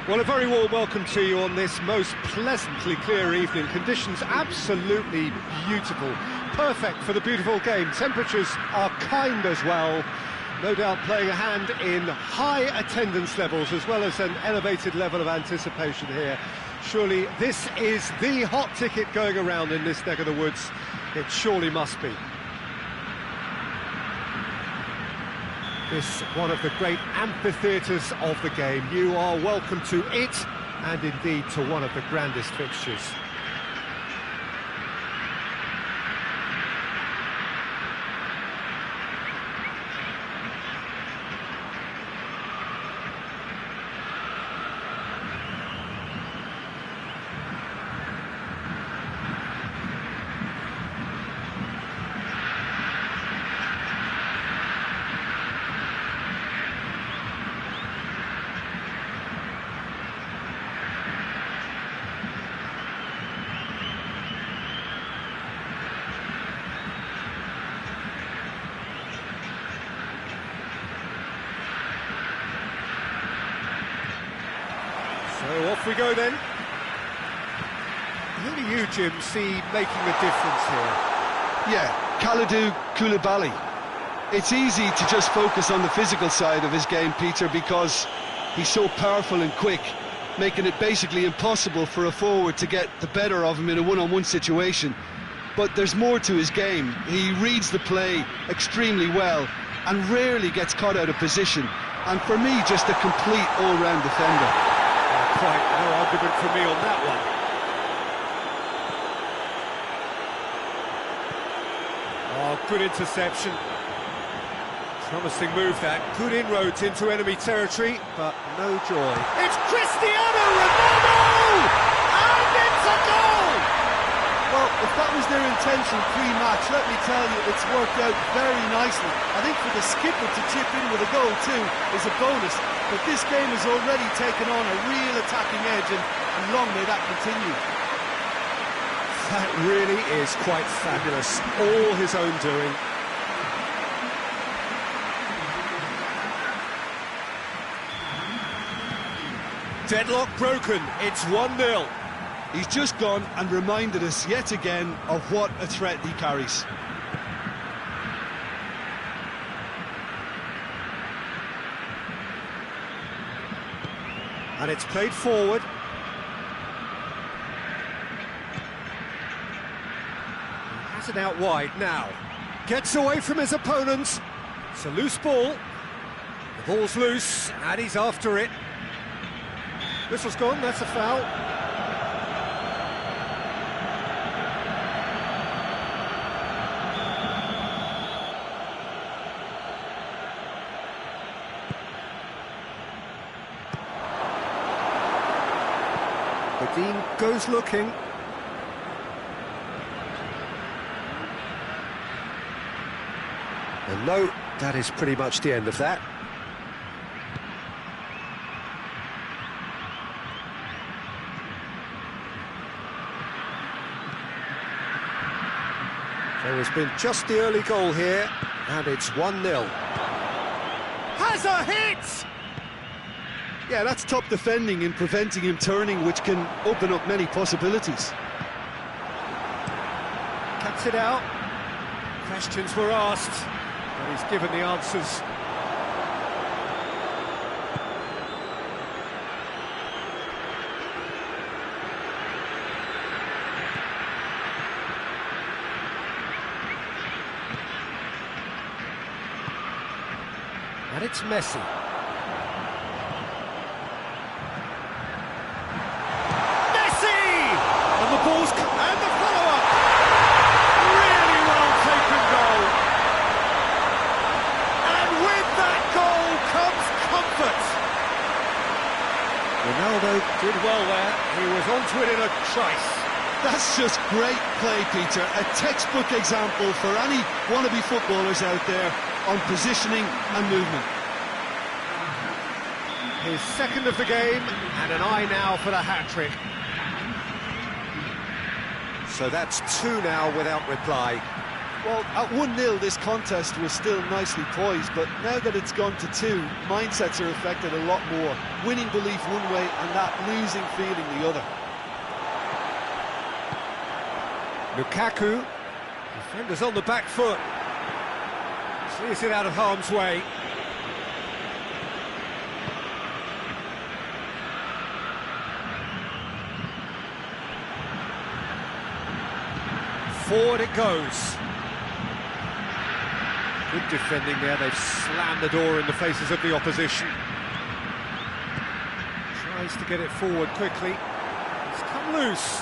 Well, a very warm welcome to you on this most pleasantly clear evening. Conditions absolutely beautiful, perfect for the beautiful game. Temperatures are kind as well, no doubt playing a hand in high attendance levels as well as an elevated level of anticipation here. Surely this is the hot ticket going around in this neck of the woods. It surely must be. This one of the great amphitheatres of the game. You are welcome to it, and indeed to one of the grandest fixtures. So off we go then. Who do you, Jim, see making a difference here? Yeah, Kalidou Koulibaly. It's easy to just focus on the physical side of his game, Peter, because he's so powerful and quick, making it basically impossible for a forward to get the better of him in a one-on-one situation. But there's more to his game. He reads the play extremely well and rarely gets caught out of position. And for me, just a complete all-round defender. Quite no argument for me on that one. Oh, good interception. Promising move that. Good inroads into enemy territory, but no joy. It's Cristiano Ronaldo! And it's a goal! Well, if that was their intention pre-match, let me tell you, it's worked out very nicely. I think for the skipper to chip in with a goal too is a bonus. But this game has already taken on a real attacking edge, and long may that continue. That really is quite fabulous. All his own doing. Deadlock broken. It's 1-0. He's just gone and reminded us yet again of what a threat he carries. And it's played forward. He has it out wide now. Gets away from his opponents. It's a loose ball. The ball's loose, and he's after it. Whistle's gone, that's a foul. Dean goes looking. And no, that is pretty much the end of that. There has been just the early goal here, and it's 1-0. Has a hit! Yeah, that's top defending and preventing him turning, which can open up many possibilities. Cuts it out. Questions were asked, but he's given the answers. And it's Messi. And the follow-up! Really well taken goal. And with that goal comes comfort. Ronaldo did well there. He was onto it in a trice. That's just great play, Peter. A textbook example for any wannabe footballers out there on positioning and movement. His second of the game, and an eye now for the hat-trick. So that's 2 now without reply. Well, at 1-0 this contest was still nicely poised, but now that it's gone to 2, mindsets are affected a lot more. Winning belief one way and that losing feeling the other. Lukaku, defenders on the back foot. Sees it out of harm's way. Forward it goes. Good defending there, they've slammed the door in the faces of the opposition. Tries to get it forward quickly. It's come loose.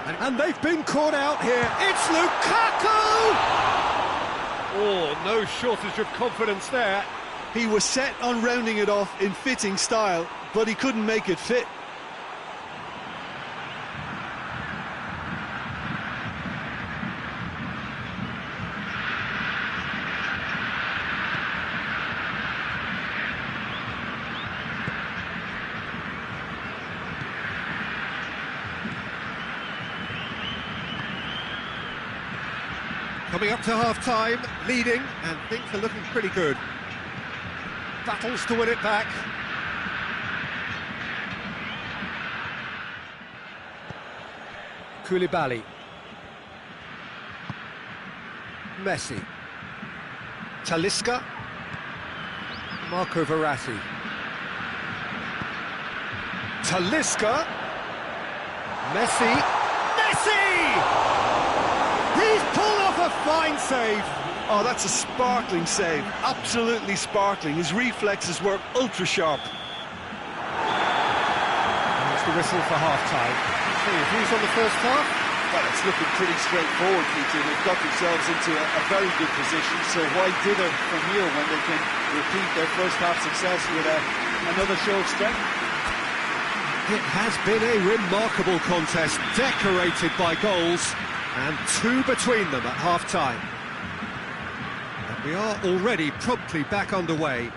And they've been caught out here. It's Lukaku! Oh, no shortage of confidence there. He was set on rounding it off in fitting style, but he couldn't make it fit. Coming up to half-time, leading, and things are looking pretty good. Battles to win it back. Koulibaly. Messi. Talisca. Marco Verratti. Talisca. Messi. Messi! He's pulled off a fine save. Oh, that's a sparkling save. Absolutely sparkling. His reflexes were ultra-sharp. That's the whistle for half-time. So your views on the first half? Well, it's looking pretty straightforward, Peter. They've got themselves into a very good position, so why dither from here when they can repeat their first half success with another show of strength? It has been a remarkable contest, decorated by goals, and 2 between them at half-time. And we are already promptly back underway.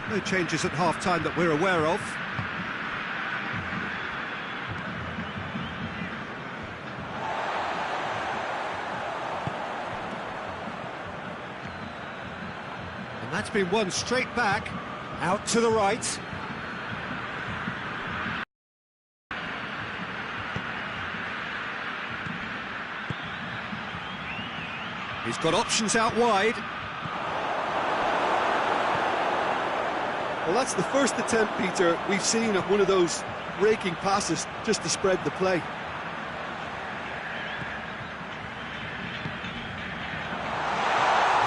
No changes at half-time that we're aware of. And that's been won straight back, out to the right. He's got options out wide. Well, that's the first attempt, Peter, we've seen at one of those raking passes just to spread the play.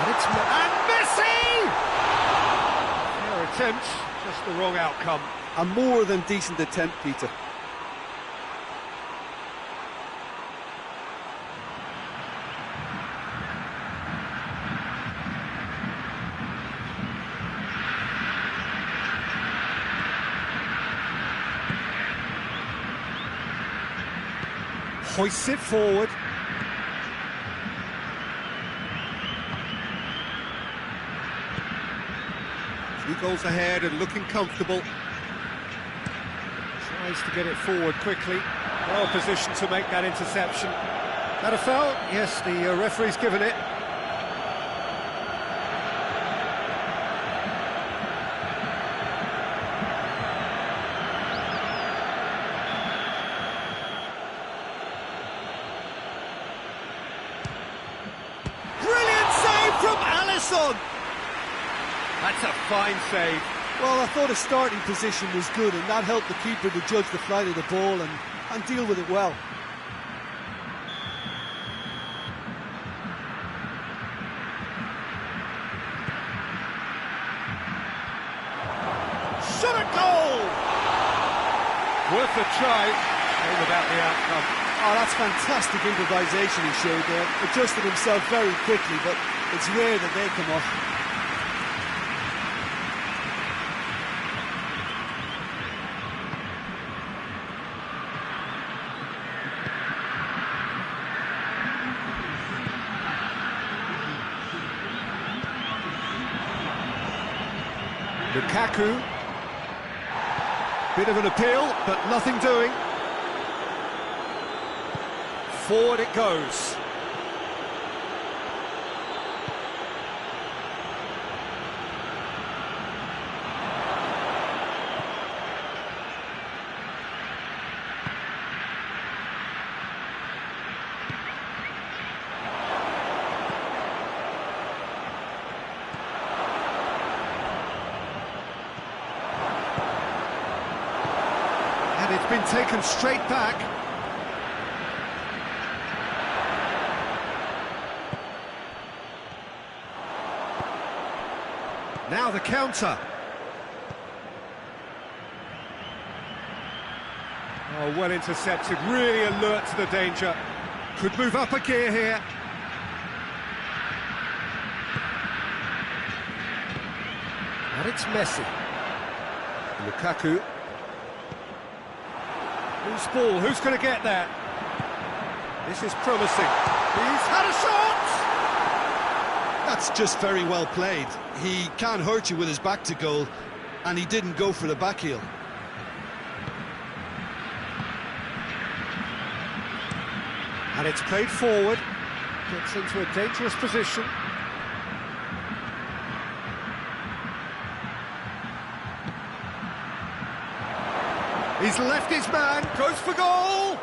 And Messi! Fair attempt, just the wrong outcome. A more than decent attempt, Peter. Hoists it forward. Two goals ahead and looking comfortable. Tries to get it forward quickly. Well positioned to make that interception. That a foul? Yes, the referee's given it. That's a fine save. Well, I thought his starting position was good, and that helped the keeper to judge the flight of the ball and deal with it well. Shot a goal! Worth a try. Shame about the outcome. Oh, that's fantastic improvisation he showed there. Adjusted himself very quickly, but it's rare that they come off. Lukaku. Bit of an appeal, but nothing doing. Forward it goes. And it's been taken straight back. Now the counter. Oh, well intercepted, really alert to the danger. Could move up a gear here. And it's Messi. Lukaku. Loose ball, who's going to get there? This is promising. He's had a shot! That's just very well played. He can't hurt you with his back to goal, and he didn't go for the back heel. And it's played forward. Gets into a dangerous position. He's left his man, goes for goal!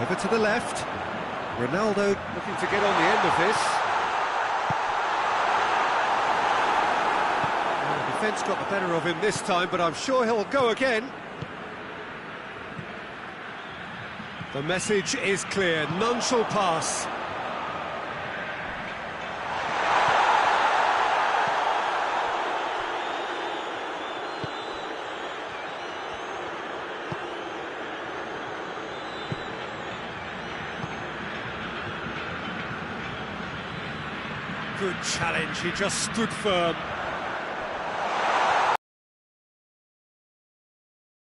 Over to the left. Ronaldo looking to get on the end of this. Well, the defence got the better of him this time, but I'm sure he'll go again. The message is clear, none shall pass. Good challenge, he just stood firm.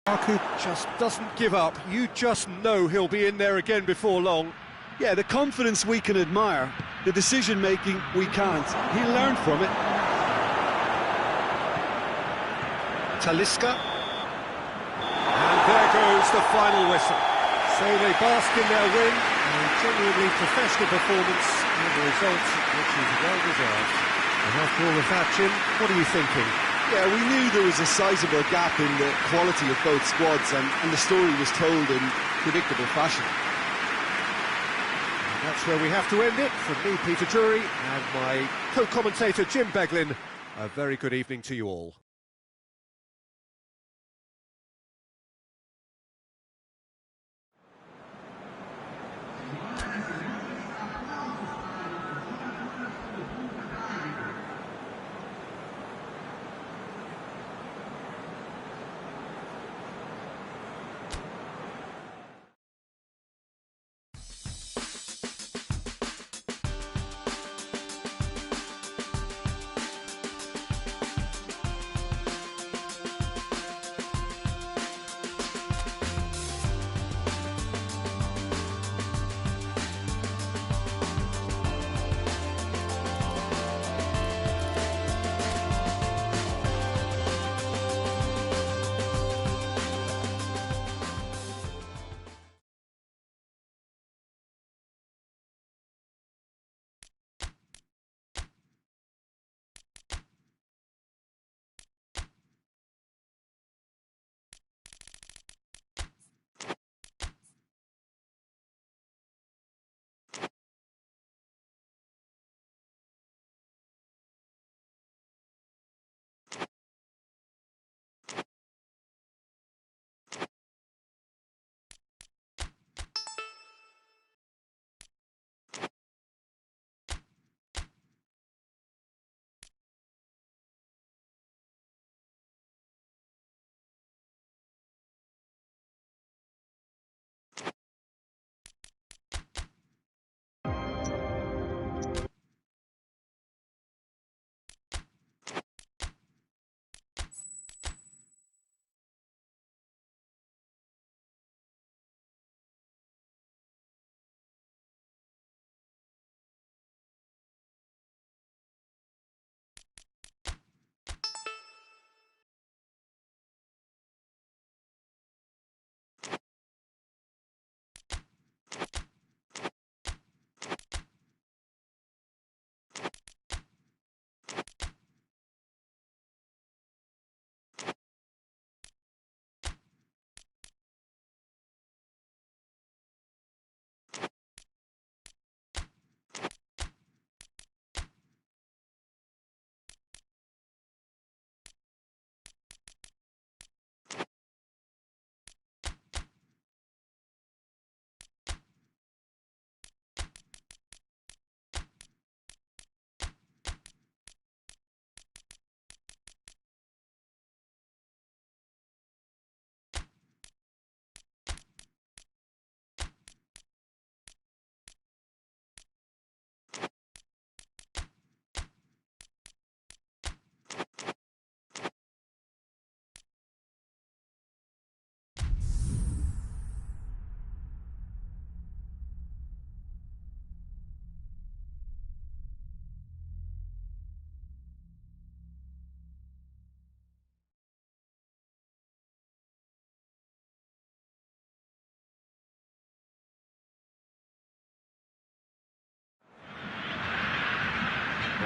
Lukaku just doesn't give up. You just know he'll be in there again before long. Yeah, the confidence we can admire, the decision-making we can't. He learned from it. Talisca. And there goes the final whistle. So they bask in their win, a genuinely professional performance, and the result which is well deserved. And after all of that, Jim, what are you thinking? Yeah, we knew there was a sizable gap in the quality of both squads, and the story was told in predictable fashion. And that's where we have to end it. From me, Peter Drury, and my co-commentator, Jim Beglin, a very good evening to you all.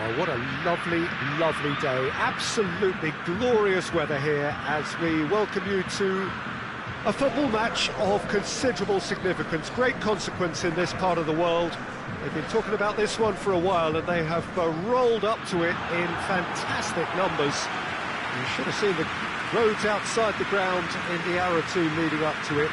Oh, what a lovely, lovely day. Absolutely glorious weather here as we welcome you to a football match of considerable significance, great consequence in this part of the world. They've been talking about this one for a while and they have rolled up to it in fantastic numbers. You should have seen the roads outside the ground in the hour or two leading up to it.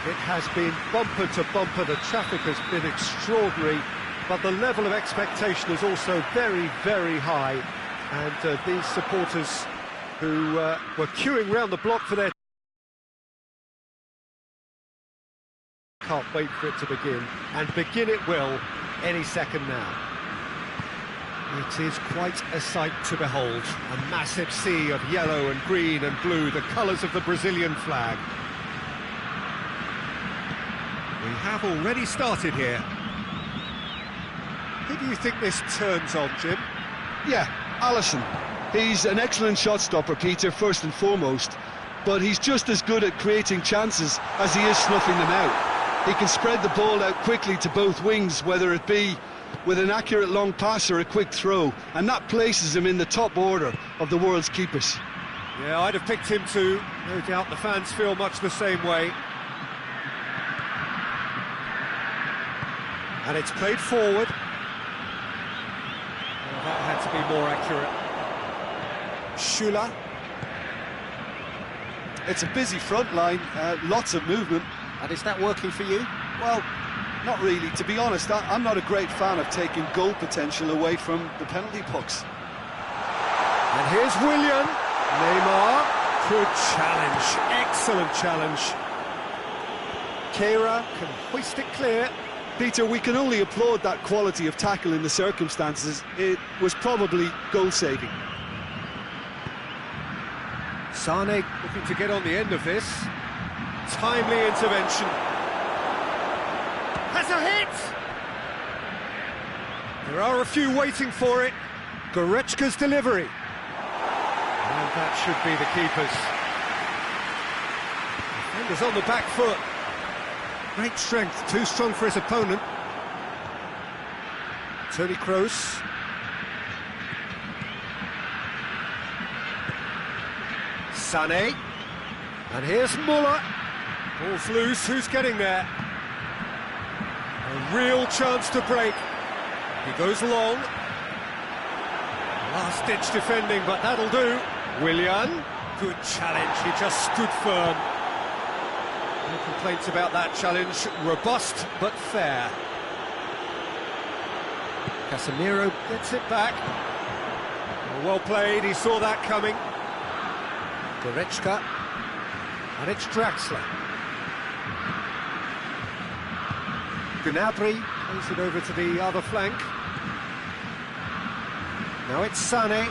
It has been bumper to bumper, the traffic has been extraordinary, but the level of expectation is also very, very high. And these supporters who were queuing round the block for their... can't wait for it to begin, and begin it will any second now. It is quite a sight to behold, a massive sea of yellow and green and blue, the colours of the Brazilian flag. We have already started here. Who do you think this turns on, Jim? Yeah, Alisson. He's an excellent shot stopper, Peter, first and foremost, but he's just as good at creating chances as he is snuffing them out. He can spread the ball out quickly to both wings, whether it be with an accurate long pass or a quick throw, and that places him in the top order of the world's keepers. Yeah, I'd have picked him too. No doubt the fans feel much the same way. And it's played forward. Well, that had to be more accurate. Schüller. It's a busy front line, lots of movement. And is that working for you? Well, not really. To be honest, I'm not a great fan of taking goal potential away from the penalty box. And here's Willian. Neymar. Good challenge. Excellent challenge. Keira can hoist it clear. Peter, we can only applaud that quality of tackle in the circumstances. It was probably goal-saving. Sane looking to get on the end of this. Timely intervention. Has a hit! There are a few waiting for it. Goretzka's delivery. And that should be the keeper's. Defender's on the back foot. Great strength, too strong for his opponent. Toni Kroos. Sané. And here's Muller. Ball's loose, who's getting there? A real chance to break. He goes long. Last-ditch defending, but that'll do. Willian. Good challenge, he just stood firm. No complaints about that challenge. Robust, but fair. Casemiro gets it back. Well played, he saw that coming. Goretzka. And it's Draxler. Gnabry plays it over to the other flank. Now it's Sané.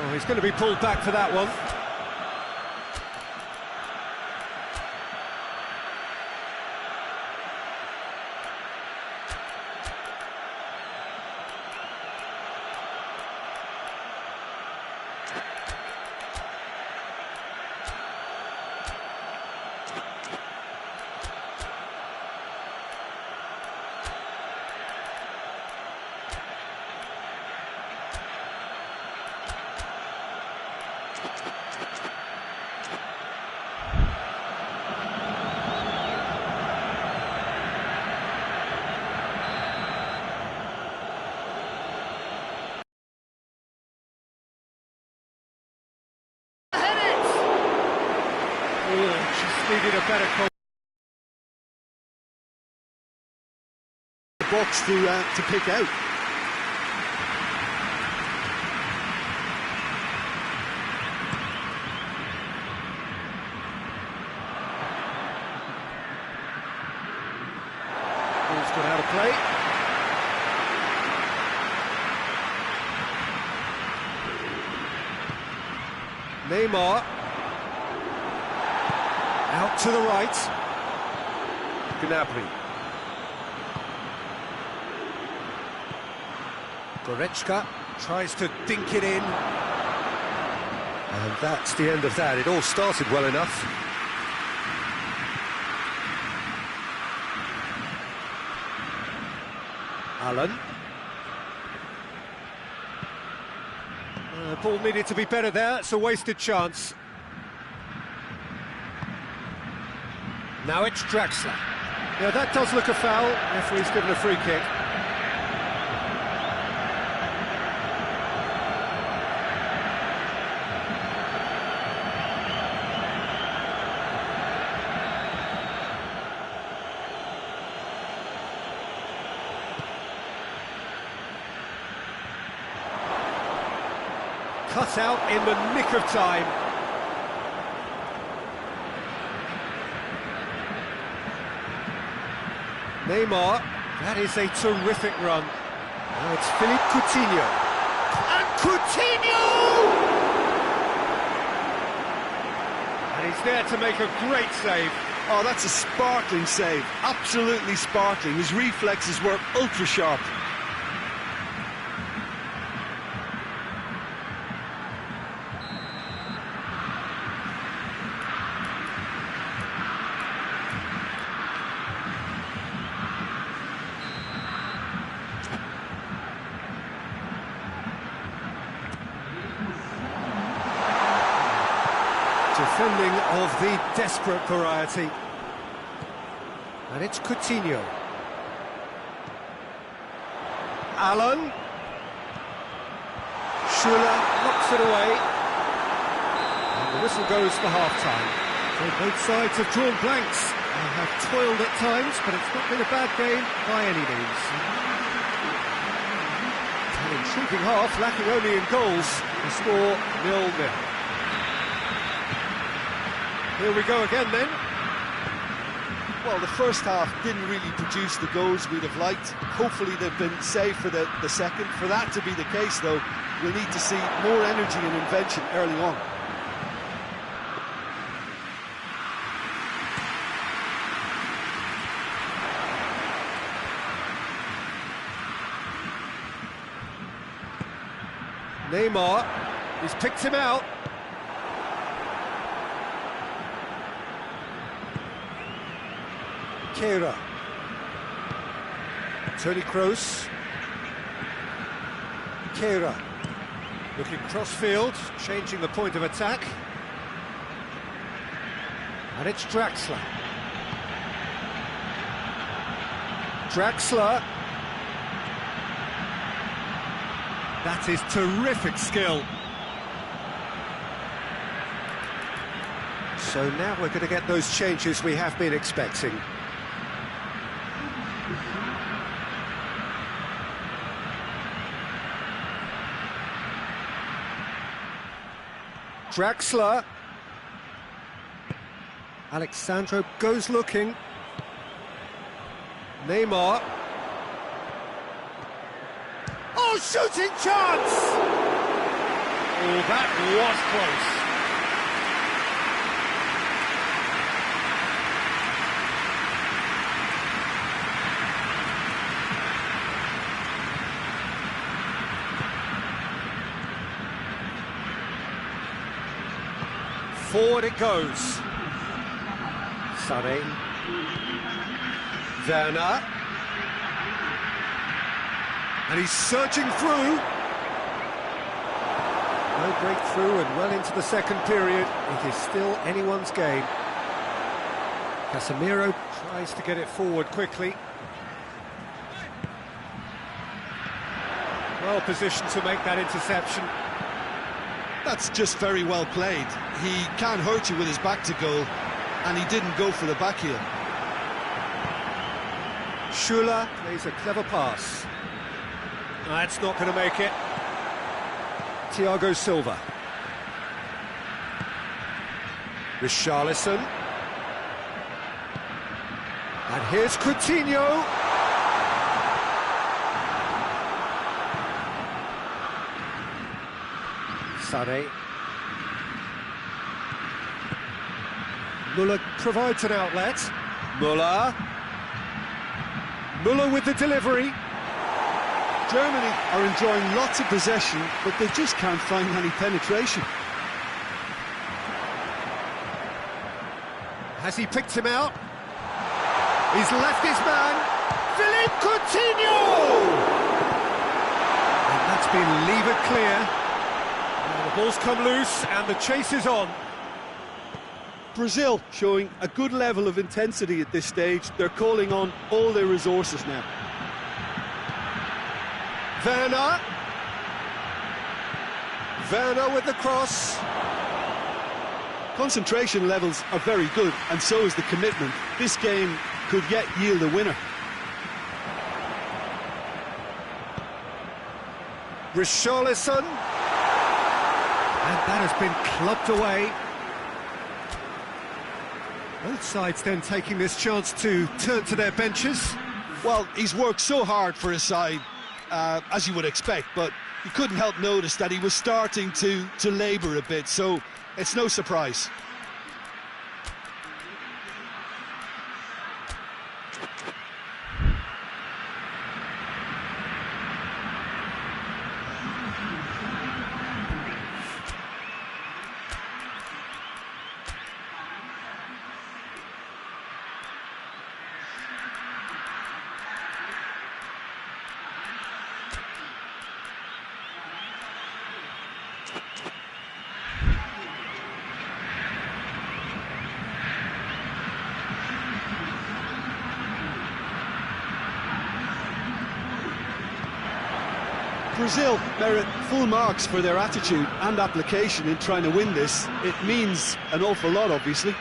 Oh, he's going to be pulled back for that one. Just needed a better call. The box to pick out. Ball's gone out of play. Neymar. Out to the right. Gnabry. Goretzka tries to dink it in. And that's the end of that. It all started well enough. Allen. Liverpool needed to be better there, it's a wasted chance. Now it's Draxler. Yeah, that does look a foul. Referee's given a free kick. Cut out in the nick of time. Neymar, that is a terrific run. Now it's Philippe Coutinho. And Coutinho! And he's there to make a great save. Oh, that's a sparkling save. Absolutely sparkling. His reflexes were ultra sharp. Defending of the desperate variety. And it's Coutinho. Allen. Schuller knocks it away. And the whistle goes for half-time. So both sides have drawn blanks and have toiled at times, but it's not been a bad game by any means. An intriguing half, lacking only in goals. The score 0-0. Here we go again then. Well, the first half didn't really produce the goals we'd have liked. Hopefully they've been saved for the second. For that to be the case, though, we'll need to see more energy and invention early on. Neymar, he's picked him out. Kehrer. Toni Kroos. Kehrer. Looking cross-field, changing the point of attack. And it's Draxler. Draxler. That is terrific skill. So now we're going to get those changes we have been expecting. Draxler. Alexandro goes looking. Neymar. Oh, shooting chance! Oh, that was close. Forward it goes. Sané. Werner. And he's surging through. No breakthrough and well into the second period. It is still anyone's game. Casemiro tries to get it forward quickly. Well positioned to make that interception. That's just very well played. He can't hurt you with his back to goal, and he didn't go for the back heel. Schuller plays a clever pass. That's not going to make it. Thiago Silva. Richarlison. And here's Coutinho. Sané. Müller provides an outlet. Müller. Müller with the delivery. Germany are enjoying lots of possession, but they just can't find any penetration. Has he picked him out? He's left his man. Philippe Coutinho! And that's been levered clear. Ball's come loose and the chase is on. Brazil showing a good level of intensity at this stage. They're calling on all their resources now. Werner with the cross. Concentration levels are very good, and so is the commitment. This game could yet yield a winner. Richarlison. And that has been clubbed away. Both sides then taking this chance to turn to their benches. Well, he's worked so hard for his side, as you would expect, but you couldn't help notice that he was starting to labour a bit, so it's no surprise. Brazil merit full marks for their attitude and application in trying to win this. It means an awful lot, obviously.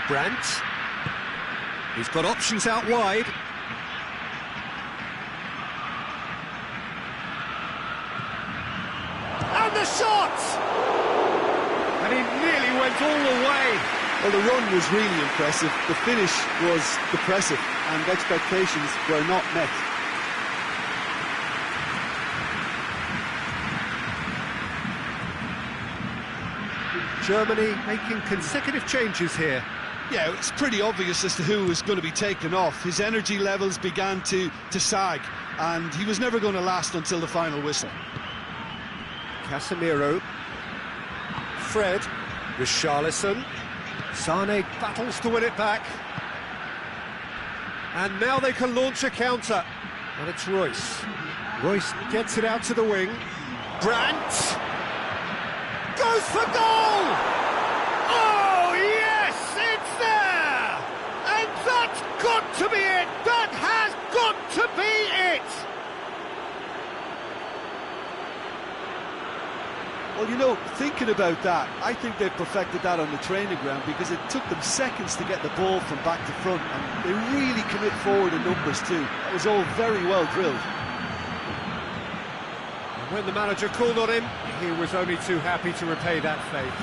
Brandt. He's got options out wide. And the shot! And he nearly went all the way. Well, the run was really impressive. The finish was depressive, and expectations were not met. Germany making consecutive changes here. Yeah, it's pretty obvious as to who was going to be taken off. His energy levels began to sag, and he was never going to last until the final whistle. Casemiro. Fred. Richarlison. Sane battles to win it back. And now they can launch a counter. And it's Royce. Royce gets it out to the wing. Brandt. Goes for goal! Oh, yes, it's there! And that's got to be it! That has got to be it! Well, you know, thinking about that, I think they perfected that on the training ground because it took them seconds to get the ball from back to front, and they really commit forward in numbers too. That was all very well drilled. When the manager called on him, he was only too happy to repay that faith.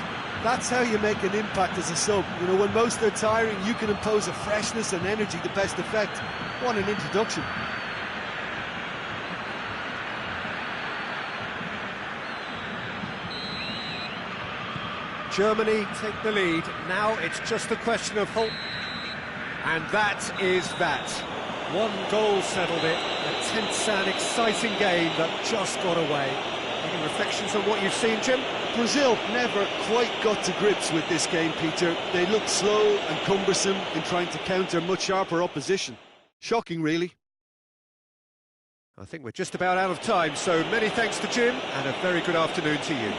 That's how you make an impact as a sub. You know, when most are tiring, you can impose a freshness and energy to best effect. What an introduction. Germany take the lead. Now it's just a question of hope. And that is that. One goal settled it. A tense and exciting game that just got away. Any reflections on what you've seen, Jim? Brazil never quite got to grips with this game, Peter. They looked slow and cumbersome in trying to counter much sharper opposition. Shocking, really. I think we're just about out of time, so many thanks to Jim, and a very good afternoon to you.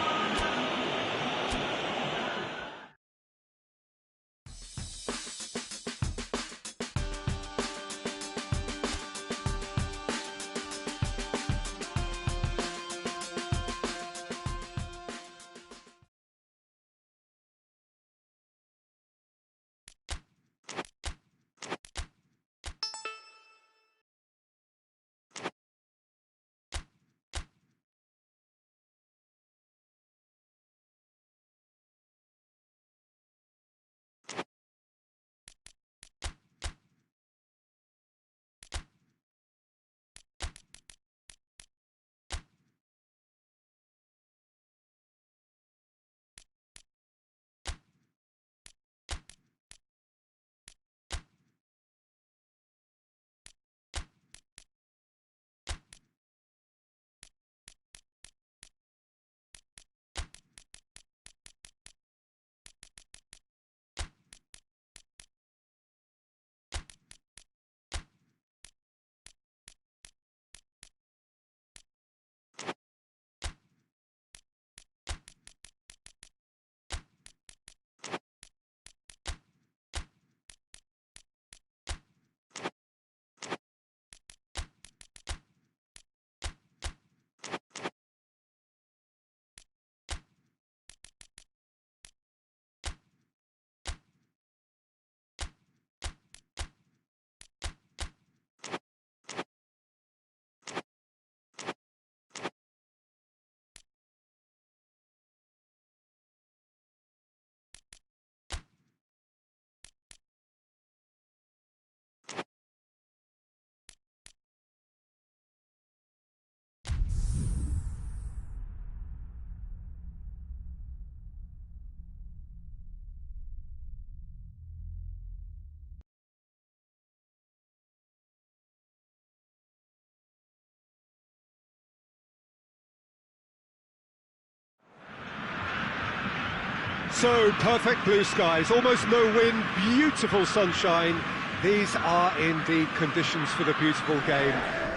So, perfect blue skies, almost no wind, beautiful sunshine. These are indeed conditions for the beautiful game.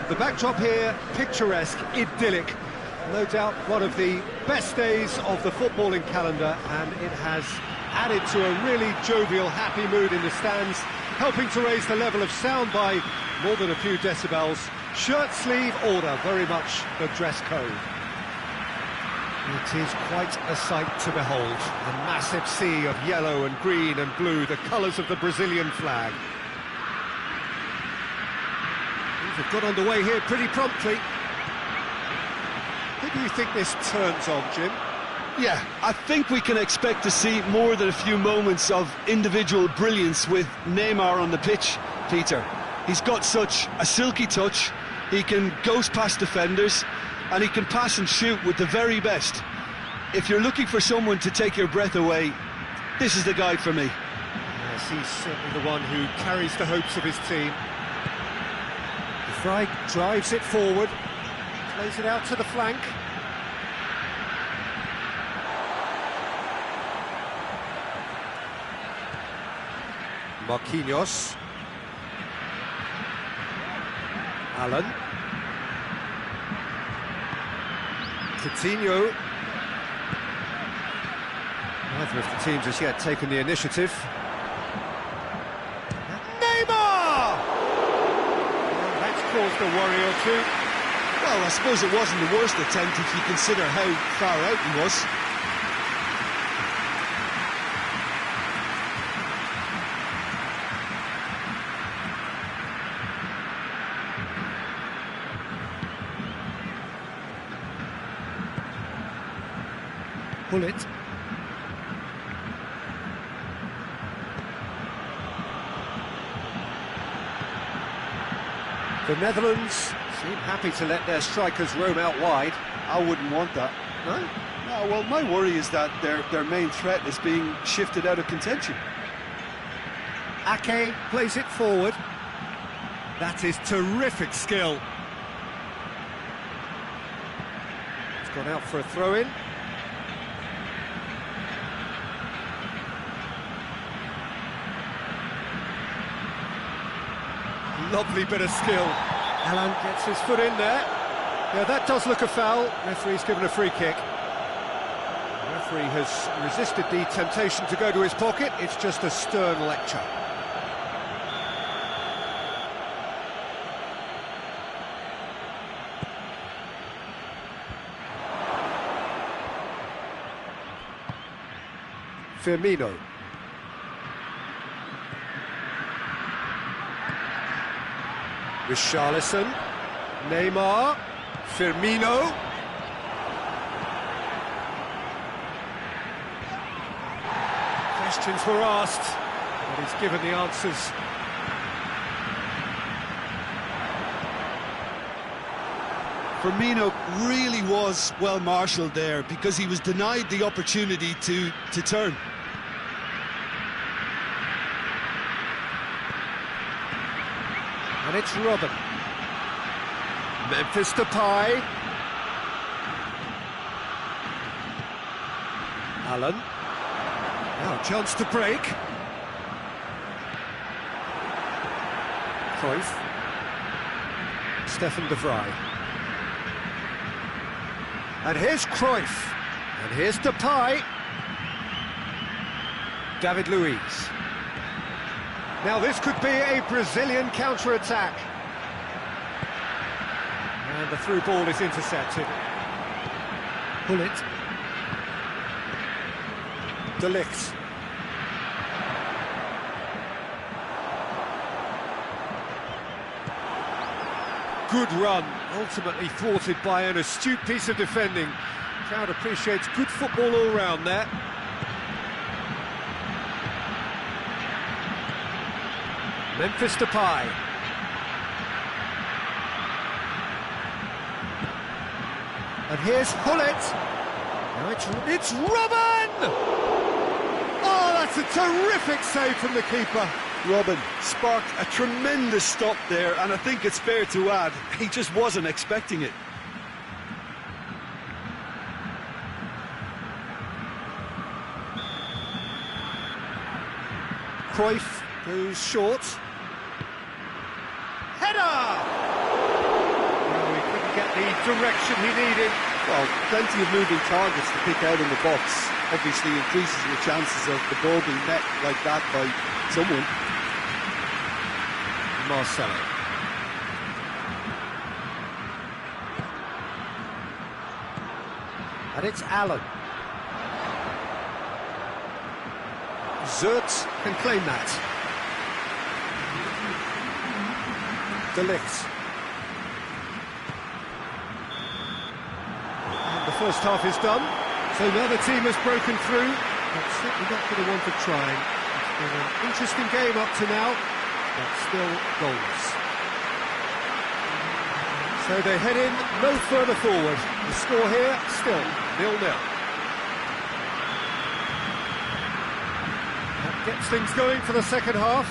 The backdrop here, picturesque, idyllic. No doubt one of the best days of the footballing calendar, and it has added to a really jovial, happy mood in the stands, helping to raise the level of sound by more than a few decibels. Shirt sleeve order, very much the dress code. It is quite a sight to behold. A massive sea of yellow and green and blue, the colours of the Brazilian flag. Things have got underway here pretty promptly. Who do you think this turns on, Jim? Yeah, I think we can expect to see more than a few moments of individual brilliance with Neymar on the pitch, Peter. He's got such a silky touch, he can ghost past defenders, and he can pass and shoot with the very best. If you're looking for someone to take your breath away, this is the guy for me. Yes, he's certainly the one who carries the hopes of his team. De Vrij drives it forward, plays it out to the flank. Marquinhos. Allen. Coutinho. Neither of the teams has yet taken the initiative. Neymar! Well, that's caused a worry or two. Well, I suppose it wasn't the worst attempt if you consider how far out he was. Bullet. The Netherlands seem happy to let their strikers roam out wide. I wouldn't want that. No? No, well, my worry is that their main threat is being shifted out of contention. Ake plays it forward. That is terrific skill. It's gone out for a throw-in. Lovely bit of skill. Allen gets his foot in there. Yeah, that does look a foul. Referee's given a free kick. The referee has resisted the temptation to go to his pocket. It's just a stern lecture. Firmino. Richarlison, Neymar, Firmino. Questions were asked, but he's given the answers. Firmino really was well marshalled there because he was denied the opportunity to turn. And it's Robin. Memphis Depay. Allen. Now a chance to break. Cruyff. Stefan De Vrij. And here's Cruyff. And here's Depay. David Luiz. Now this could be a Brazilian counter-attack. And the through ball is intercepted. Bullet. De Ligt. Good run, ultimately thwarted by an astute piece of defending. Crowd appreciates good football all round there. Memphis Depay. And here's Hullet. Now it's Robin! Oh, that's a terrific save from the keeper. Robin sparked a tremendous stop there, and I think it's fair to add, he just wasn't expecting it. Cruyff goes short. Header! Oh, he couldn't get the direction he needed. Well, plenty of moving targets to pick out in the box. Obviously increases your chances of the ball being met like that by someone. Marcelo. And it's Allen. Zert can claim that. De Ligt. And the first half is done, so now the team has broken through, but certainly not for the want of trying. It's been an interesting game up to now, but still goals. So they head in no further forward. The score here, still 0-0. That gets things going for the second half.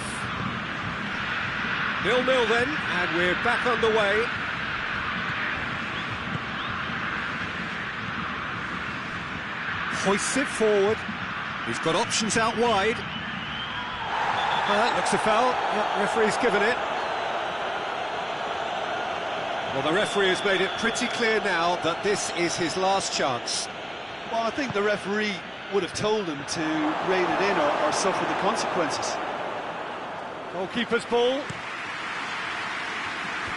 0-0 then, and we're back underway. Hoists it forward. He's got options out wide. That looks a foul. Yep, referee's given it. Well, the referee has made it pretty clear now that this is his last chance. Well, I think the referee would have told him to rein it in or suffer the consequences. Goalkeeper's ball.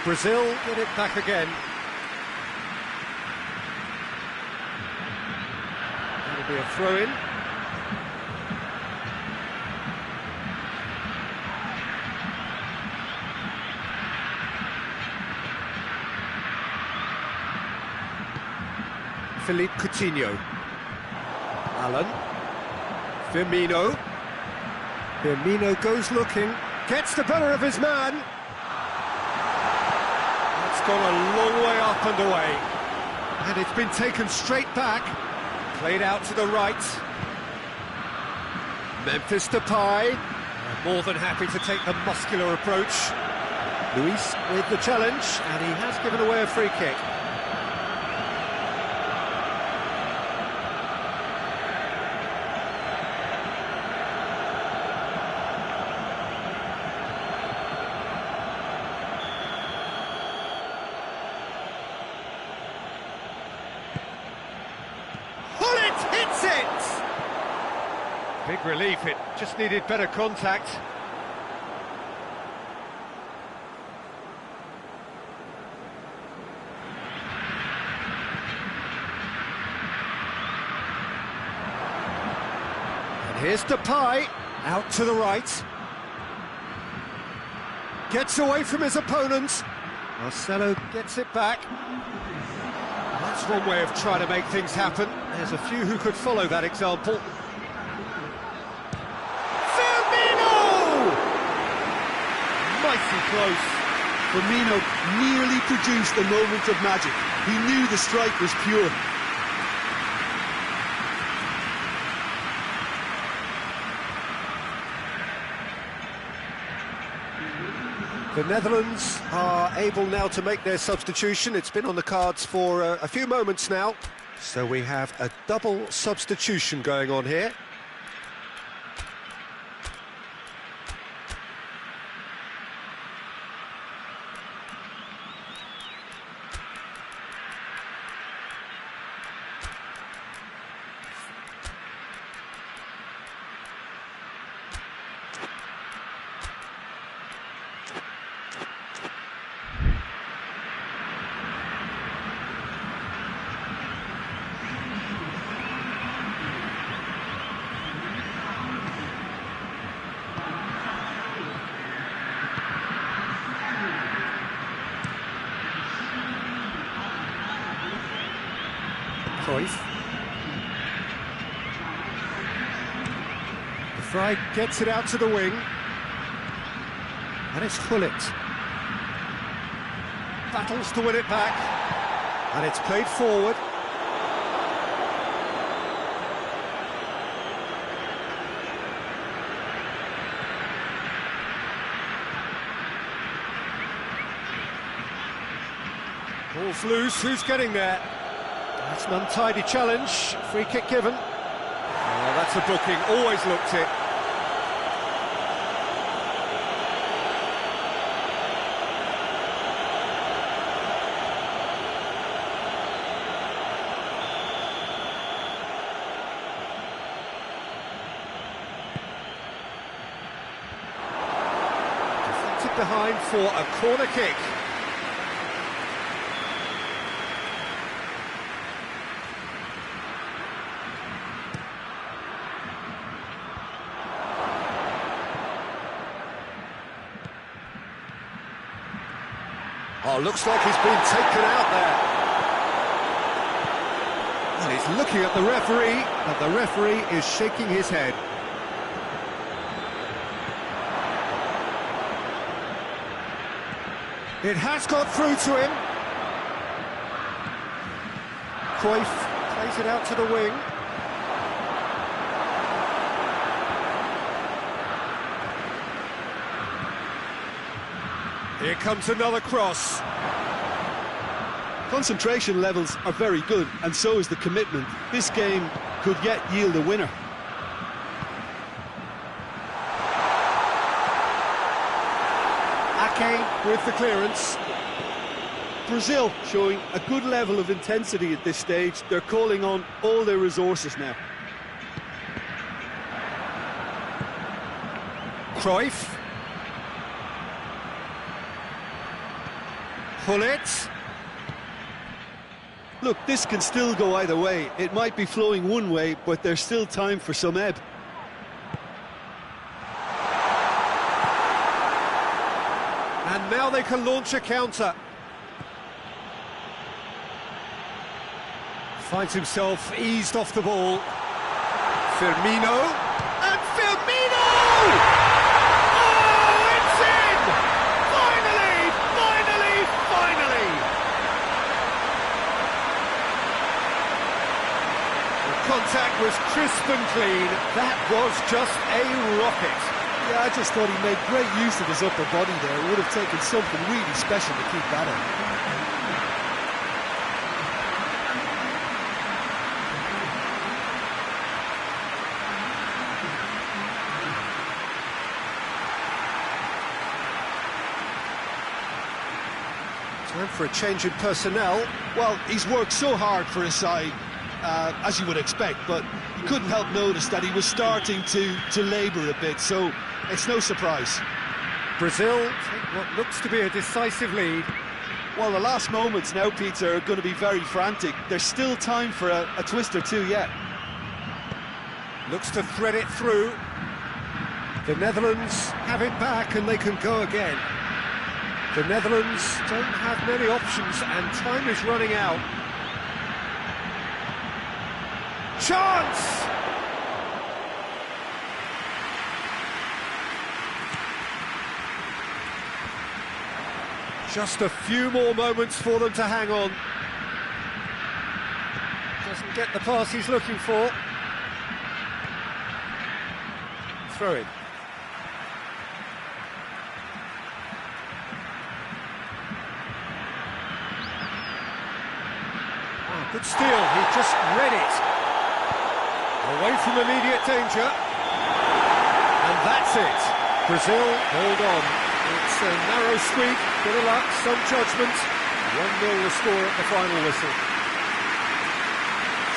Brazil get it back again. That'll be a throw-in. Philippe Coutinho. Allen. Firmino. Firmino goes looking. Gets the better of his man. It's gone a long way up and away. And it's been taken straight back. Played out to the right. Memphis Depay. More than happy to take the muscular approach. Luis with the challenge, and he has given away a free kick. Hits it! Big relief, it just needed better contact. And here's Depay, out to the right. Gets away from his opponent. Marcelo gets it back. That's one way of trying to make things happen. There's a few who could follow that example. Firmino! Mighty close. Firmino nearly produced a moment of magic. He knew the strike was pure. The Netherlands are able now to make their substitution. It's been on the cards for a few moments now. So we have a double substitution going on here. Cruyff. The Fry gets it out to the wing. And it's Gullit. Battles to win it back. And it's played forward. Ball's loose, who's getting there? That's an untidy challenge, free kick given. Oh, that's a booking, always looked it. deep behind for a corner kick. Oh, looks like he's been taken out there. And he's looking at the referee, and the referee is shaking his head. It has got through to him. Cruyff plays it out to the wing. Here comes another cross. Concentration levels are very good, and so is the commitment. This game could yet yield a winner. Ake with the clearance. Brazil showing a good level of intensity at this stage. They're calling on all their resources now. Cruyff. Pull it. Look, this can still go either way. It might be flowing one way, but there's still time for some ebb. And now they can launch a counter. Finds himself eased off the ball. Firmino. And Firmino! Oh, it's in! Finally! Finally! Finally! The contact was crisp and clean. That was just a rocket. Yeah, I just thought he made great use of his upper body there. It would have taken something really special to keep that in. Time for a change in personnel. Well, he's worked so hard for his side, as you would expect, but you couldn't help notice that he was starting to labour a bit, so it's no surprise. Brazil take what looks to be a decisive lead. Well, the last moments now, Peter, are going to be very frantic. There's still time for a twist or two yet. Looks to thread it through. The Netherlands have it back and they can go again. The Netherlands don't have many options and time is running out. Chance! Just a few more moments for them to hang on. Doesn't get the pass he's looking for. Throw it. Oh, good steal, he just read it. Away from immediate danger. And that's it. Brazil hold on. It's a narrow squeak, bit of luck, some judgment. 1-0 the score at the final whistle.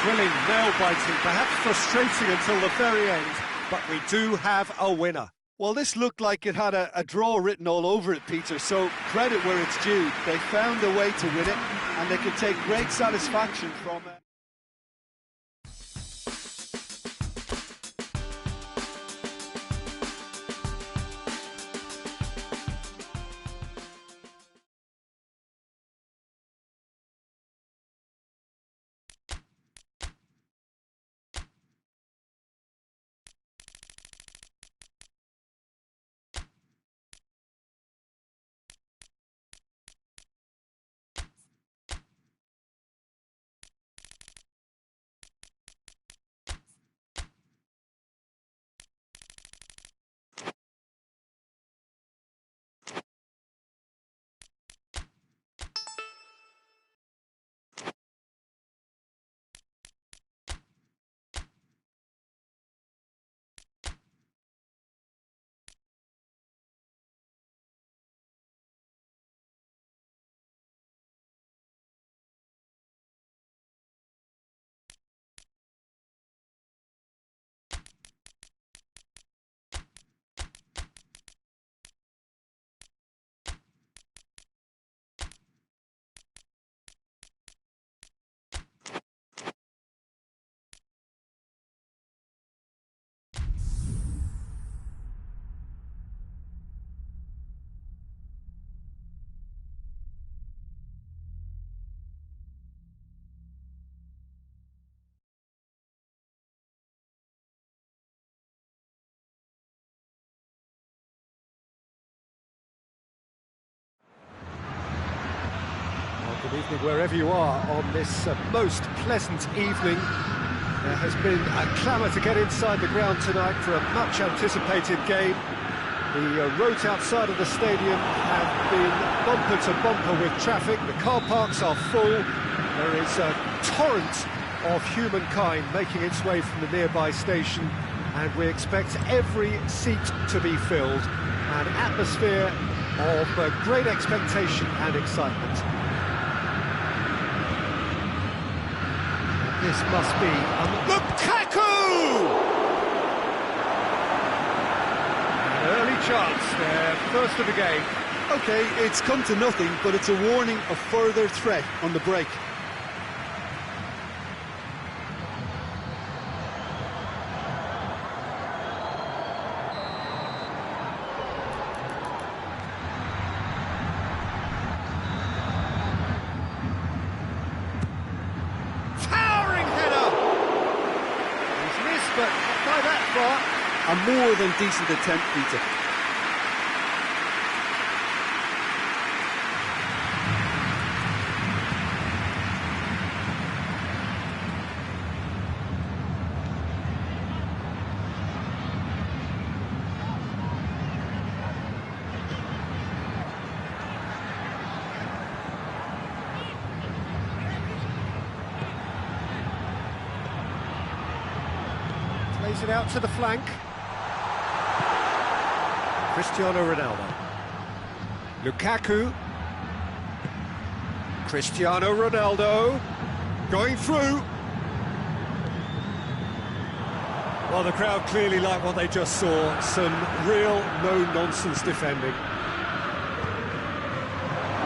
Thrilling, nail-biting, perhaps frustrating until the very end, but we do have a winner. Well, this looked like it had a draw written all over it, Peter, so credit where it's due. They found a way to win it, and they can take great satisfaction from it. evening wherever you are on this most pleasant evening. There has been a clamour to get inside the ground tonight for a much anticipated game. The roads outside of the stadium have been bumper to bumper with traffic. The car parks are full. There is a torrent of humankind making its way from the nearby station, and we expect every seat to be filled. An atmosphere of great expectation and excitement. This must be Lukaku! An early chance there, first of the game. OK, it's come to nothing, but it's a warning of further threat on the break. But by that far, a more than decent attempt, Peter. Plays it out to the flank. Cristiano Ronaldo. Lukaku. Cristiano Ronaldo. Going through. Well, the crowd clearly like what they just saw. Some real no-nonsense defending.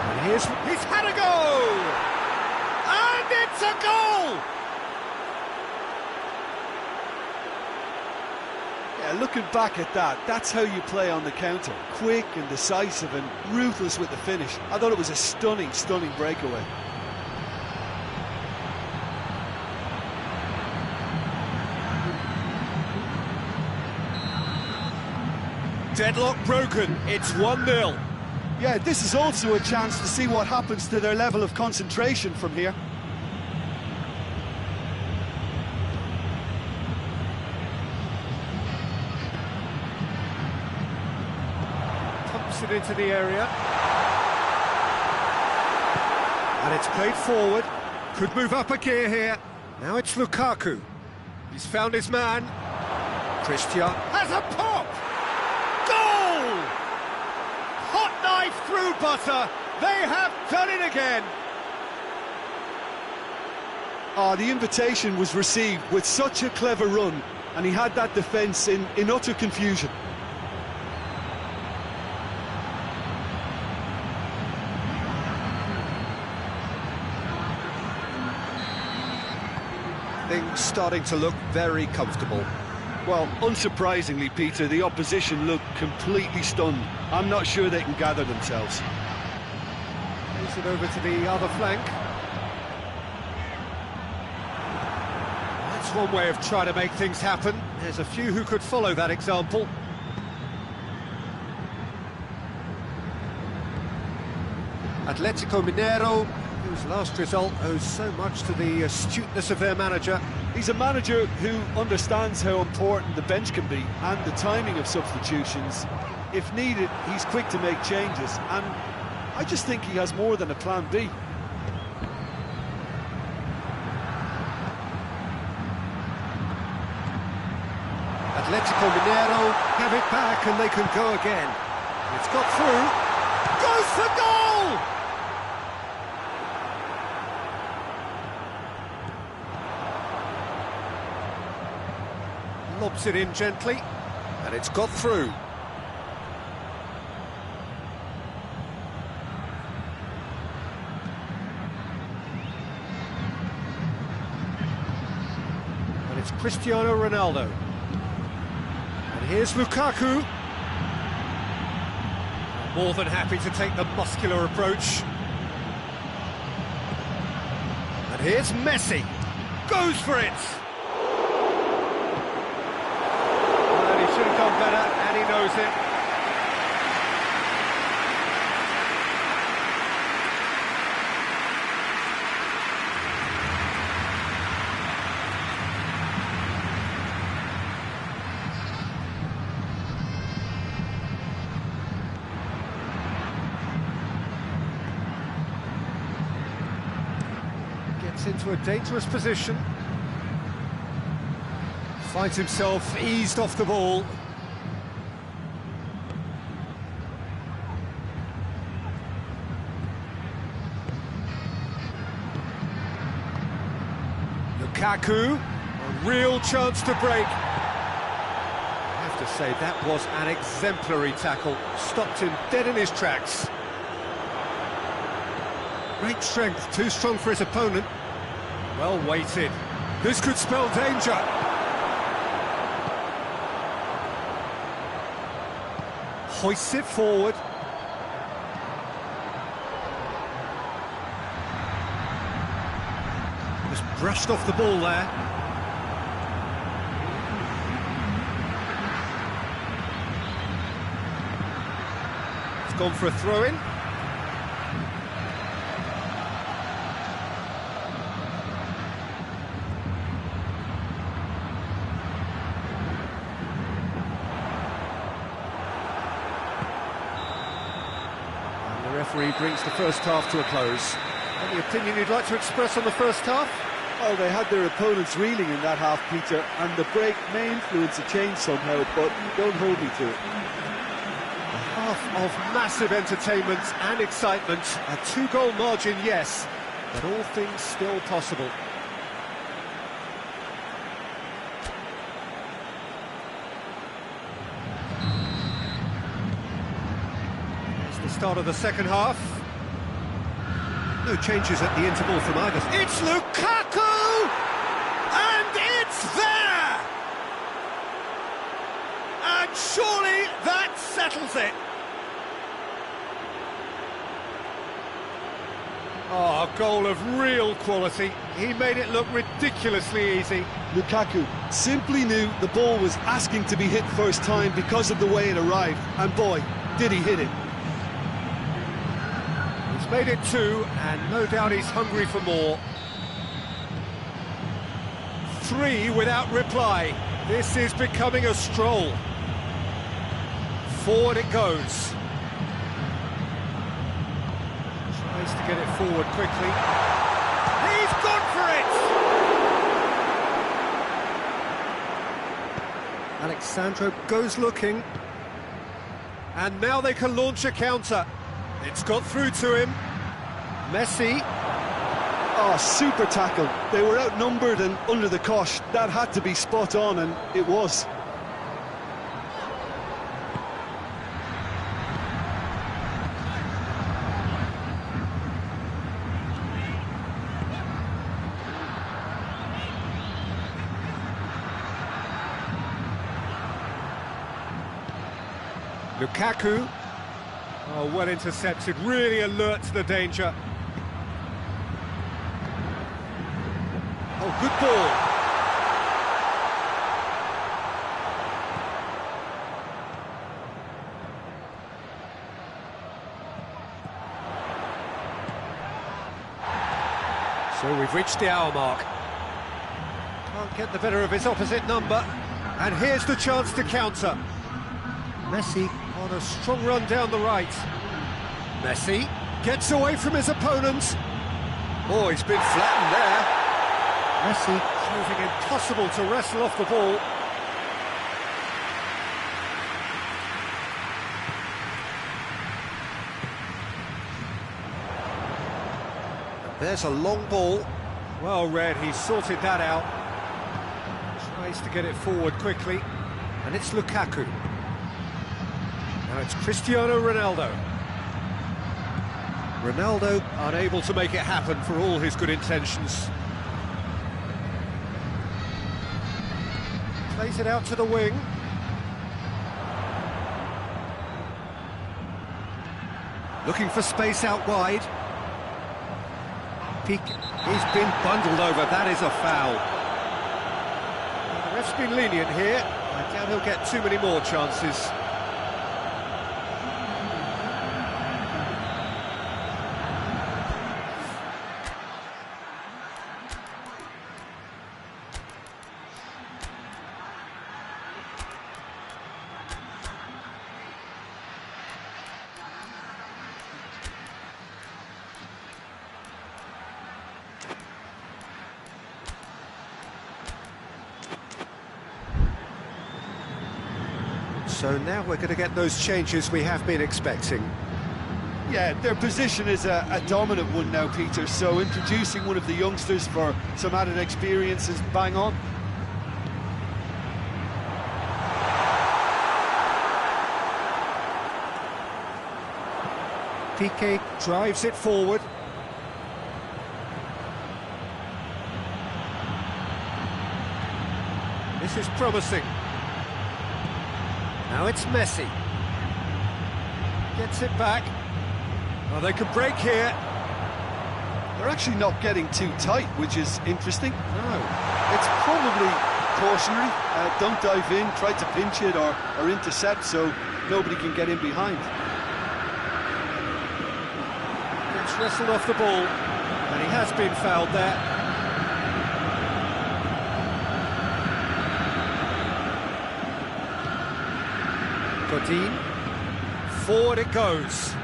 And he's had a go! And it's a goal! Looking back at that, that's how you play on the counter. Quick and decisive and ruthless with the finish. I thought it was a stunning, stunning breakaway. Deadlock broken, it's 1-0. Yeah, this is also a chance to see what happens to their level of concentration from here. It into the area, and it's played forward. Could move up a gear here. Now it's Lukaku. He's found his man. Christian has a pop. Goal! Hot knife through butter. They have done it again. The invitation was received with such a clever run, and he had that defence in utter confusion. Things starting to look very comfortable. Well, unsurprisingly, Peter, the opposition look completely stunned. I'm not sure they can gather themselves. Plays it over to the other flank. That's one way of trying to make things happen. There's a few who could follow that example. Atletico Mineiro, whose last result owes so much to the astuteness of their manager. He's a manager who understands how important the bench can be and the timing of substitutions. If needed, he's quick to make changes, and I just think he has more than a plan B. Atletico Mineiro have it back and they can go again. It's got through. Goes for goal! Lobs it in gently, and it's got through. And it's Cristiano Ronaldo. And here's Lukaku. More than happy to take the muscular approach. And here's Messi. Goes for it! Should have done better, and he knows it. Gets into a dangerous position. Finds himself eased off the ball. Lukaku, a real chance to break. I have to say, that was an exemplary tackle. Stopped him dead in his tracks. Great strength, too strong for his opponent. Well weighted. This could spell danger. Hoists it forward. Just brushed off the ball there. It's gone for a throw-in. Referee brings the first half to a close. Any opinion you'd like to express on the first half? Well, they had their opponents reeling in that half, Peter, and the break may influence a change somehow, but don't hold me to it. A half of massive entertainment and excitement. A 2-goal margin, yes, but all things still possible. Start of the second half. No changes at the interval from either. It's Lukaku! And it's there! And surely that settles it. Oh, a goal of real quality. He made it look ridiculously easy. Lukaku simply knew the ball was asking to be hit first time because of the way it arrived. And boy, did he hit it. Made it 2, and no doubt he's hungry for more. 3 without reply. This is becoming a stroll. Forward it goes. Tries to get it forward quickly. He's gone for it! Alexandro goes looking. And now they can launch a counter. It's got through to him. Messi. Oh, super tackle. They were outnumbered and under the cosh. That had to be spot on, and it was. Lukaku. Oh, well intercepted, really alert to the danger. Oh, good ball. So we've reached the hour mark. Can't get the better of his opposite number. And here's the chance to counter. Messi on a strong run down the right. Messi gets away from his opponent. Oh, he's been flattened there. Messi proving impossible to wrestle off the ball. There's a long ball. Well read, he sorted that out. Tries to get it forward quickly. And it's Lukaku. Now it's Cristiano Ronaldo. Ronaldo unable to make it happen for all his good intentions. Plays it out to the wing. Looking for space out wide. He's been bundled over, that is a foul. Well, the ref's been lenient here. I doubt he'll get too many more chances. So now we're going to get those changes we have been expecting. Yeah, their position is a dominant one now, Peter, so introducing one of the youngsters for some added experience is bang on. Piqué drives it forward. This is promising. Now it's Messi. Gets it back. Oh, they could break here. They're actually not getting too tight, which is interesting. No. It's probably cautionary. Don't dive in, try to pinch it or intercept so nobody can get in behind. Gets wrestled off the ball, and he has been fouled there. Godin. Forward it goes.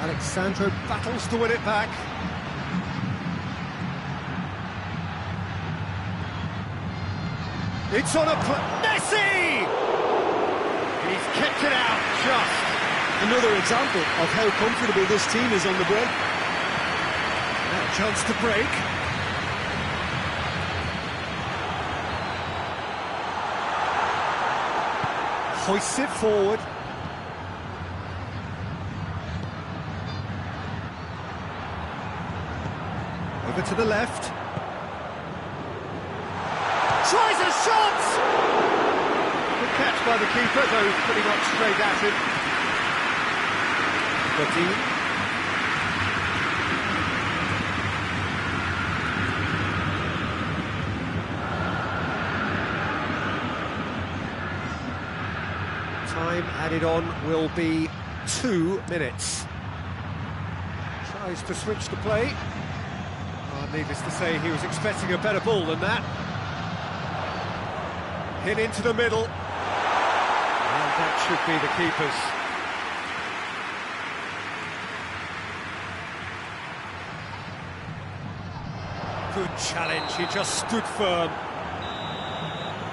Alexandro battles to win it back. It's on a Messi! He's kicked it out just. Another example of how comfortable this team is on the break. Now a chance to break. Hoists it forward. Over to the left. Tries a shot! Good catch by the keeper, though pretty much straight at him. Godin. Time added on will be 2 minutes. Tries to switch the play. Needless to say, he was expecting a better ball than that. Hit into the middle. And that should be the keeper's. Good challenge, he just stood firm.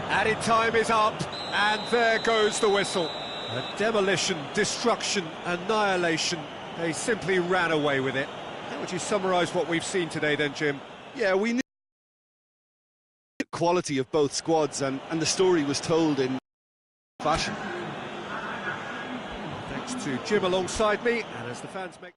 Added time is up, and there goes the whistle. A demolition, destruction, annihilation. They simply ran away with it. How would you summarise what we've seen today then, Jim? Yeah, we knew the quality of both squads, and the story was told in fashion. Thanks to Jim alongside me, and as the fans make...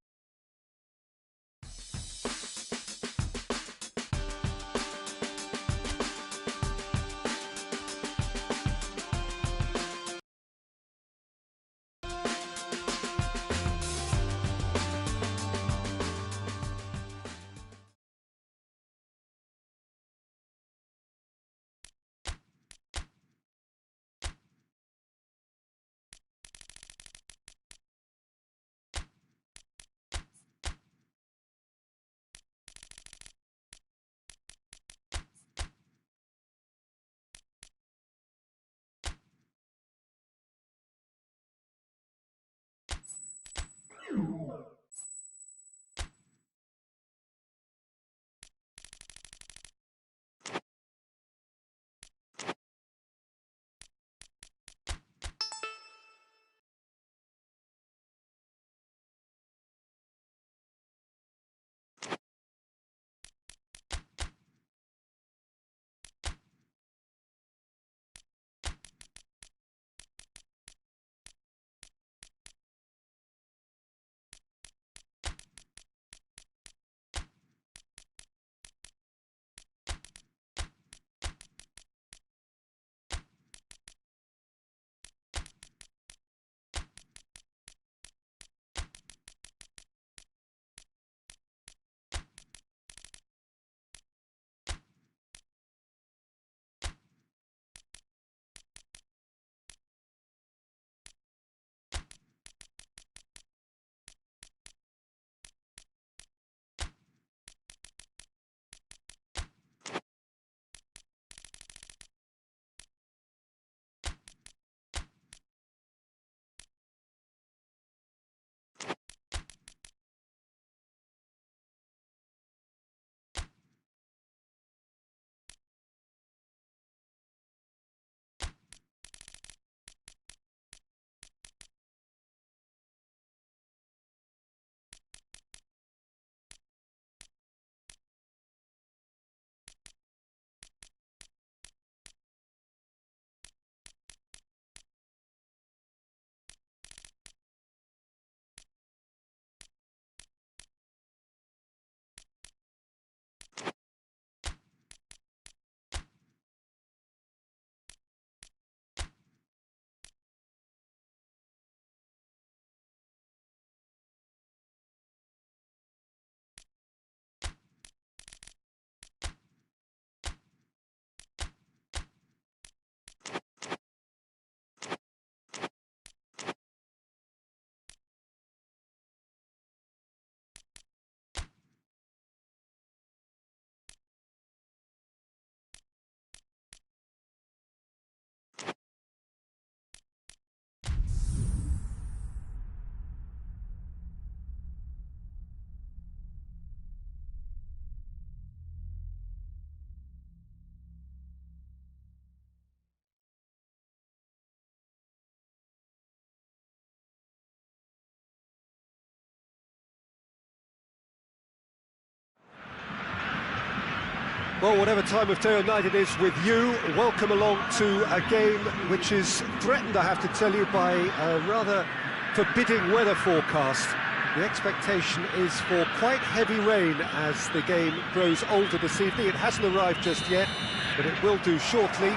Well, whatever time of day or night it is with you, welcome along to a game which is threatened, I have to tell you, by a rather forbidding weather forecast. The expectation is for quite heavy rain as the game grows older this evening. It hasn't arrived just yet, but it will do shortly.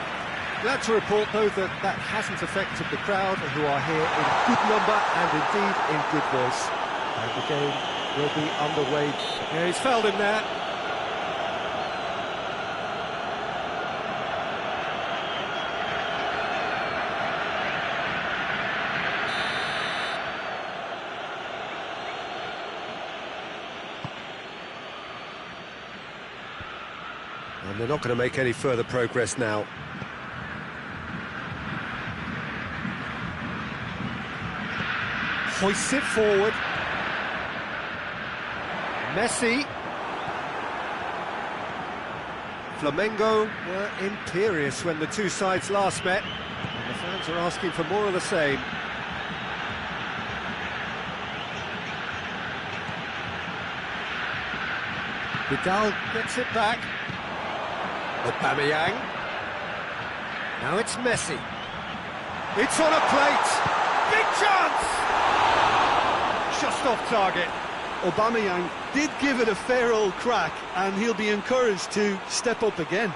Glad to report, though, that that hasn't affected the crowd, who are here in good number and indeed in good voice. And the game will be underway. Yeah, he's fouled him there. And they're not going to make any further progress now. Hoists it forward. Messi. Flamengo were imperious when the two sides last met, and the fans are asking for more of the same. Vidal gets it back. Aubameyang. Now it's Messi. It's on a plate. Big chance! Just off target. Aubameyang did give it a fair old crack, and he'll be encouraged to step up again.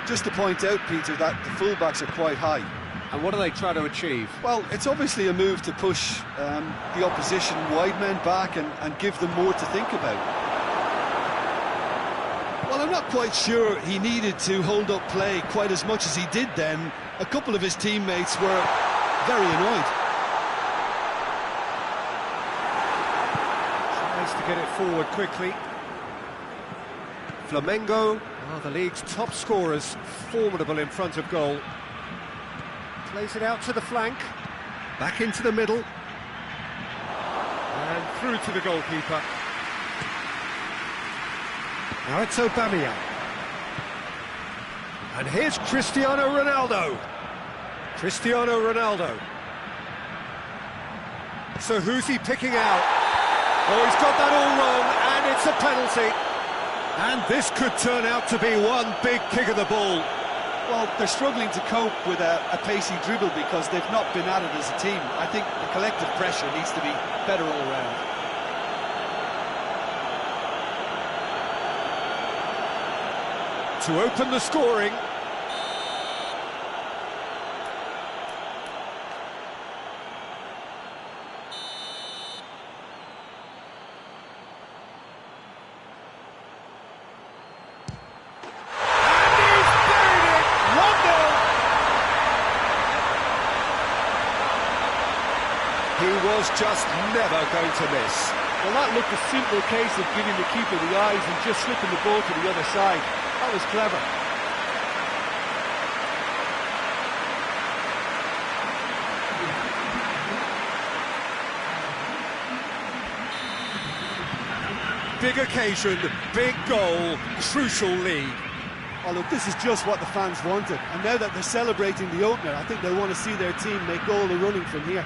Just to point out, Peter, that the fullbacks are quite high. And what do they try to achieve? Well, it's obviously a move to push the opposition wide men back and give them more to think about. Well, I'm not quite sure he needed to hold up play quite as much as he did then. A couple of his teammates were very annoyed. Tries to get it forward quickly. Flamengo, the league's top scorers, formidable in front of goal. Plays it out to the flank, back into the middle, and through to the goalkeeper. Now it's Aubameyang. And here's Cristiano Ronaldo. Cristiano Ronaldo. So who's he picking out? Oh, he's got that all wrong, and it's a penalty. And this could turn out to be one big kick of the ball. Well, they're struggling to cope with a pacey dribble because they've not been at it as a team. I think the collective pressure needs to be better all round. To open the scoring. He was just never going to miss. Well, that looked a simple case of giving the keeper the eyes and just slipping the ball to the other side. That was clever. Big occasion, big goal, crucial lead. Oh, look, this is just what the fans wanted. And now that they're celebrating the opener, I think they want to see their team make all the running from here.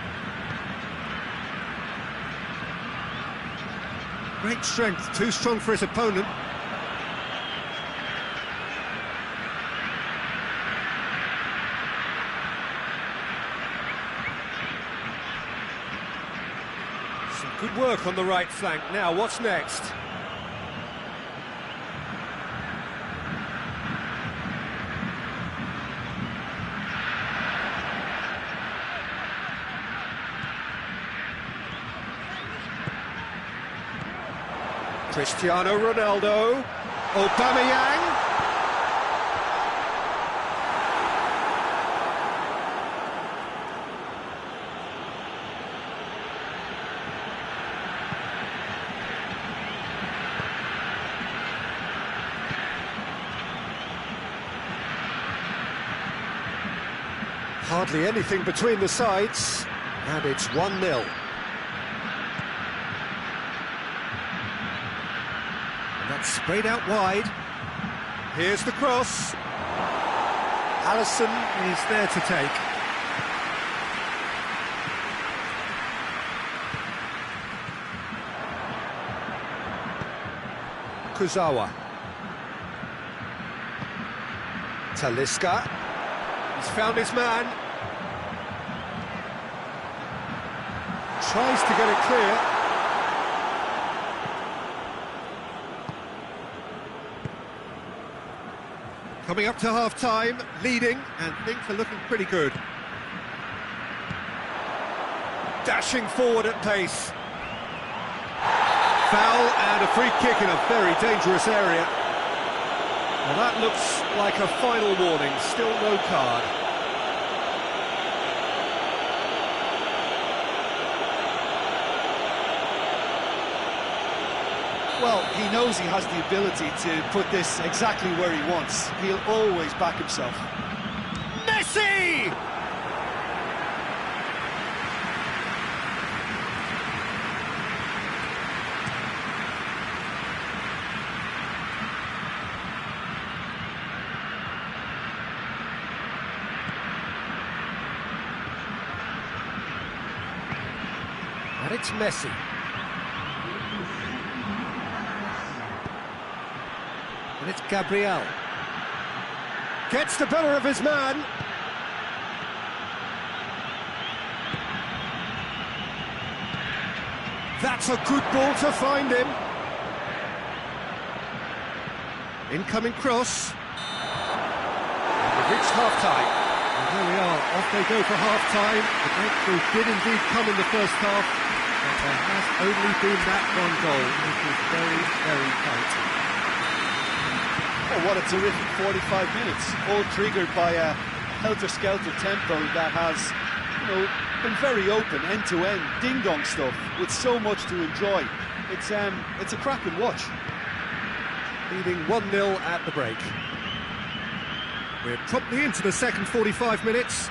Great strength, too strong for his opponent. Some good work on the right flank. Now, what's next? Cristiano Ronaldo, Aubameyang. Hardly anything between the sides, and it's 1-0. That's sprayed out wide. Here's the cross. Alisson is there to take. Kuzawa. Talisca. He's found his man. Tries to get it clear. Coming up to half-time, leading, and things are looking pretty good. Dashing forward at pace. Foul and a free kick in a very dangerous area. Well, that looks like a final warning, still no card. Well, he knows he has the ability to put this exactly where he wants. He'll always back himself. Messi! And it's Messi. And it's Gabriel. Gets the better of his man. That's a good ball to find him. Incoming cross. And we've reached half-time. And there we are, off they go for half-time. The breakthrough did indeed come in the first half, but there has only been that one goal. It was very, very tight. Oh, what a terrific 45 minutes, all triggered by a helter-skelter tempo that has, been very open, end-to-end, ding-dong stuff, with so much to enjoy. It's a cracking watch. Leading 1-0 at the break. We're promptly into the second 45 minutes.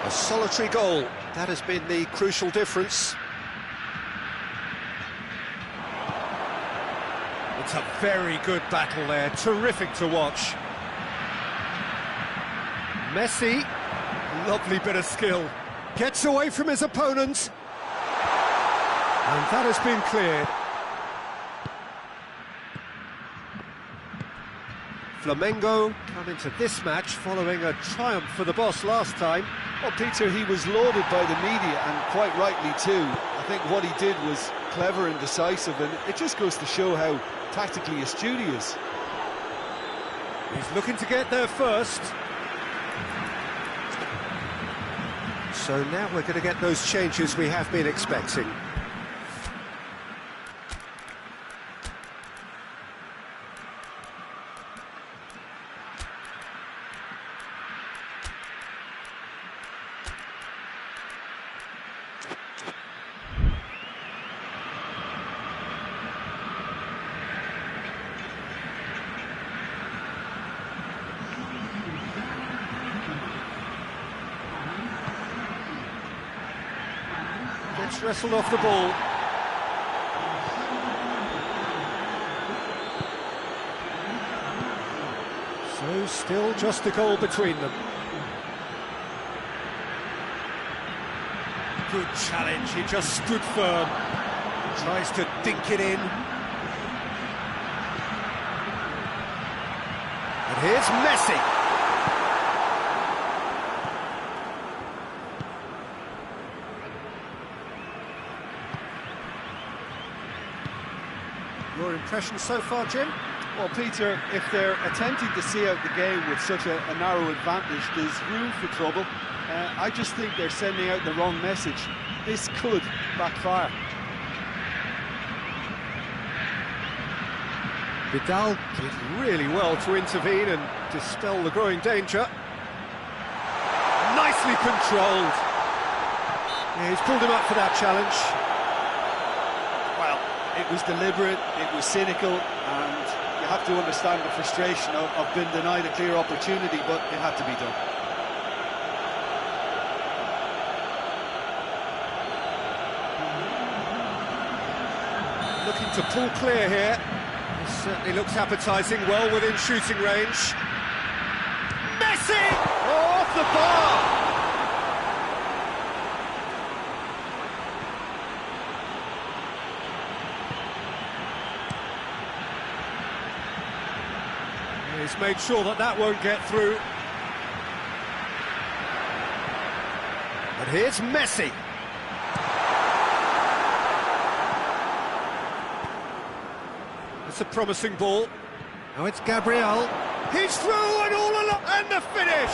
A solitary goal, that has been the crucial difference. It's a very good battle there, terrific to watch. Messi, lovely bit of skill. Gets away from his opponent. And that has been cleared. Flamengo come into this match following a triumph for the boss last time. Well, Peter, he was lauded by the media, and quite rightly too. I think what he did was clever and decisive, and it just goes to show how tactically astute he is. He's looking to get there first. So now we're going to get those changes we have been expecting. Gets wrestled off the ball. So still just a goal between them. Good challenge, he just stood firm. Tries to dink it in. And here's Messi. Your impression so far, Jim? Well, Peter, if they're attempting to see out the game with such a narrow advantage, there's room for trouble. I just think they're sending out the wrong message. This could backfire. Vidal did really well to intervene and dispel the growing danger. Nicely controlled. Yeah, he's pulled him up for that challenge. Well, it was deliberate, it was cynical, and you have to understand the frustration of being denied a clear opportunity, but it had to be done. Looking to pull clear here. This certainly looks appetising, well within shooting range. Messi! Oh, off the bar! He's made sure that that won't get through. But here's Messi. It's a promising ball. Now it's Gabriel. He's through and all along, and the finish!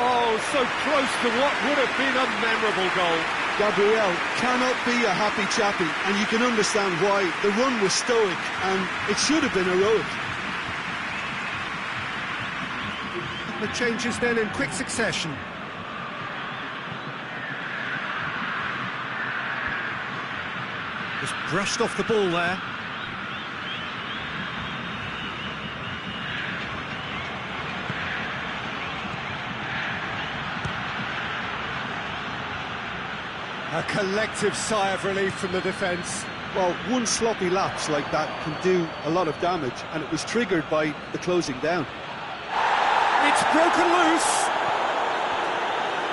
Oh, so close to what would have been a memorable goal. Gabriel cannot be a happy chappy, and you can understand why. The run was stoic, and it should have been heroic. The changes then in quick succession. Just brushed off the ball there. A collective sigh of relief from the defence. Well, one sloppy lapse like that can do a lot of damage, and it was triggered by the closing down. It's broken loose.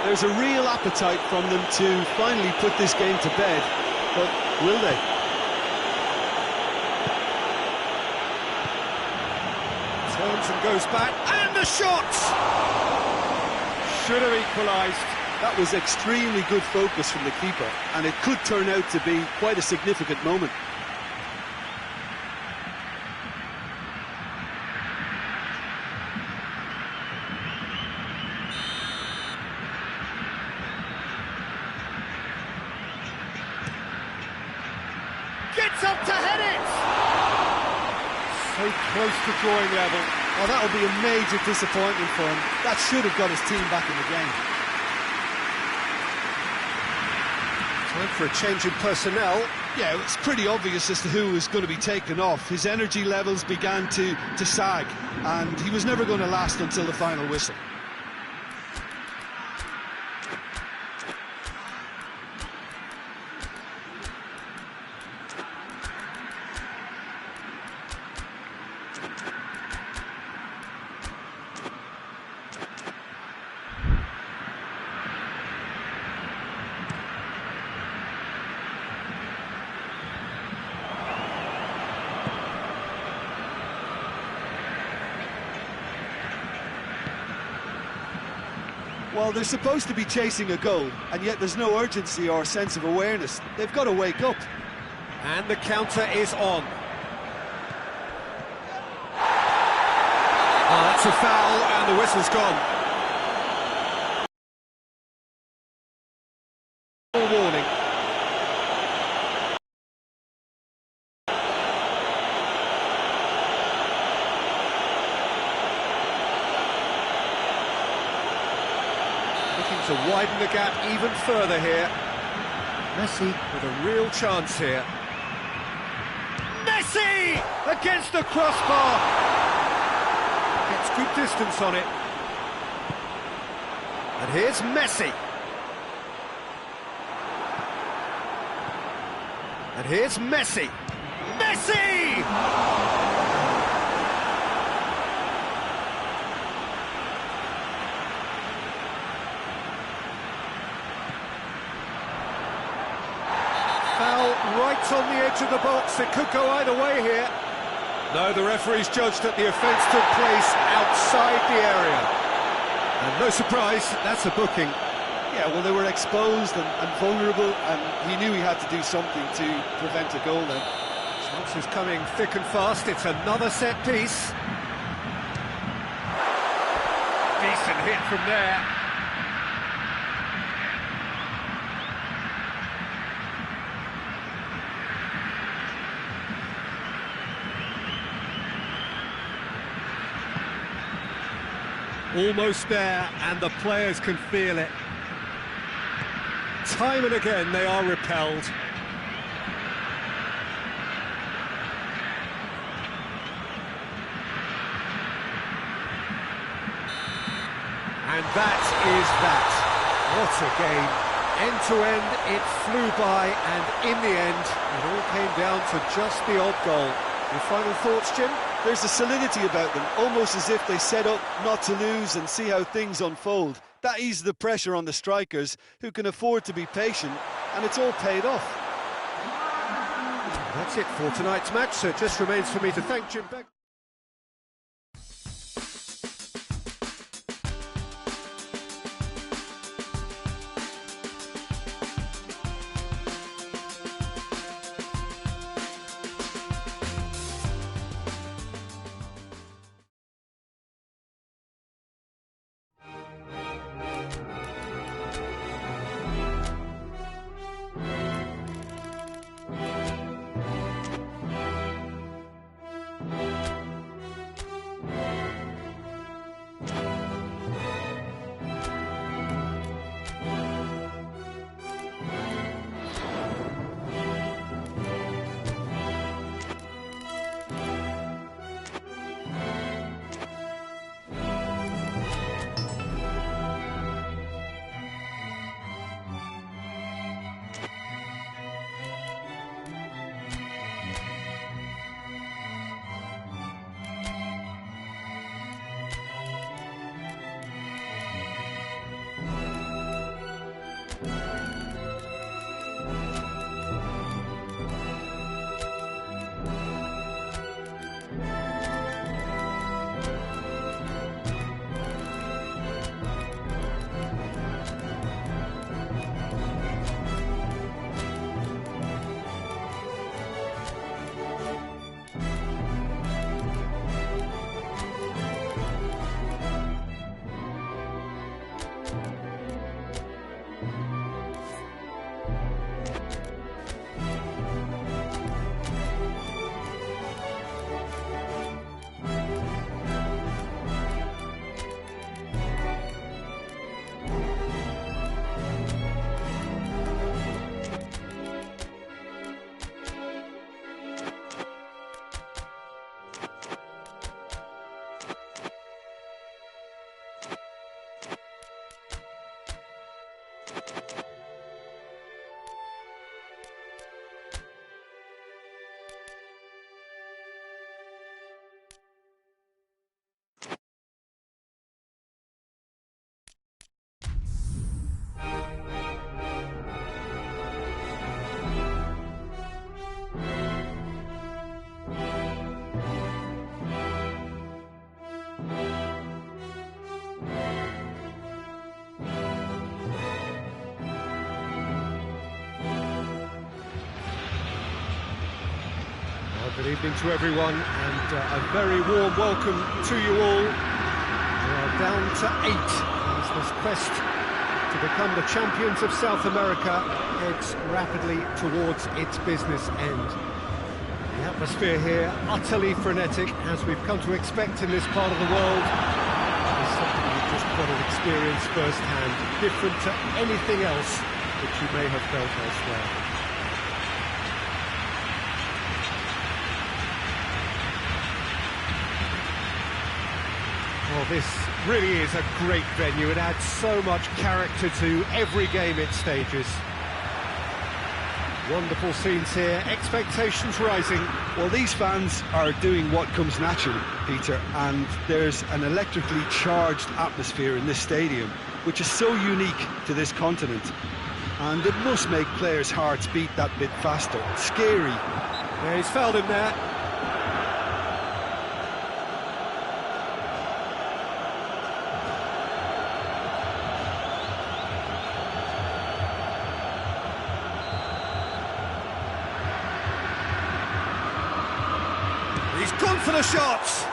There's a real appetite from them to finally put this game to bed, but will they? Turns and goes back, and the shot! Should have equalised. That was extremely good focus from the keeper, and it could turn out to be quite a significant moment. Gets up to head it! So close to drawing level. Oh, that'll be a major disappointment for him. That should have got his team back in the game. Time for a change in personnel. Yeah, it's pretty obvious as to who was going to be taken off. His energy levels began to sag, and he was never going to last until the final whistle. Well, they're supposed to be chasing a goal, and yet there's no urgency or sense of awareness. They've got to wake up. And the counter is on. Oh, that's a foul, and the whistle's gone. Warning. Looking to widen the gap even further here. Messi with a real chance here. Messi! Against the crossbar! Gets good distance on it. And here's Messi. And here's Messi. Messi! Foul right on the edge of the box. It could go either way here. No, the referee's judged that the offence took place outside the area. And no surprise, that's a booking. Yeah, well, they were exposed and vulnerable, and he knew he had to do something to prevent a goal then. Chances coming thick and fast. It's another set piece. Decent hit from there. Almost there, and the players can feel it. Time and again they are repelled. And that is that. What a game. End to end, it flew by, and in the end, it all came down to just the odd goal. Your final thoughts, Jim? There's a solidity about them, almost as if they set up not to lose and see how things unfold. That eases the pressure on the strikers, who can afford to be patient, and it's all paid off. That's it for tonight's match, so it just remains for me to thank Jim Beck. Good evening to everyone, and a very warm welcome to you all. We are down to 8 as this quest to become the champions of South America heads rapidly towards its business end. The atmosphere here utterly frenetic, as we've come to expect in this part of the world. It's something you've just got to experience firsthand, different to anything else that you may have felt elsewhere. Well, this really is a great venue. It adds so much character to every game it stages. Wonderful scenes here, expectations rising. Well, these fans are doing what comes naturally, Peter, and there's an electrically charged atmosphere in this stadium, which is so unique to this continent. And it must make players' hearts beat that bit faster. It's scary. Yeah, he's fouled him there. He's gone for the shots.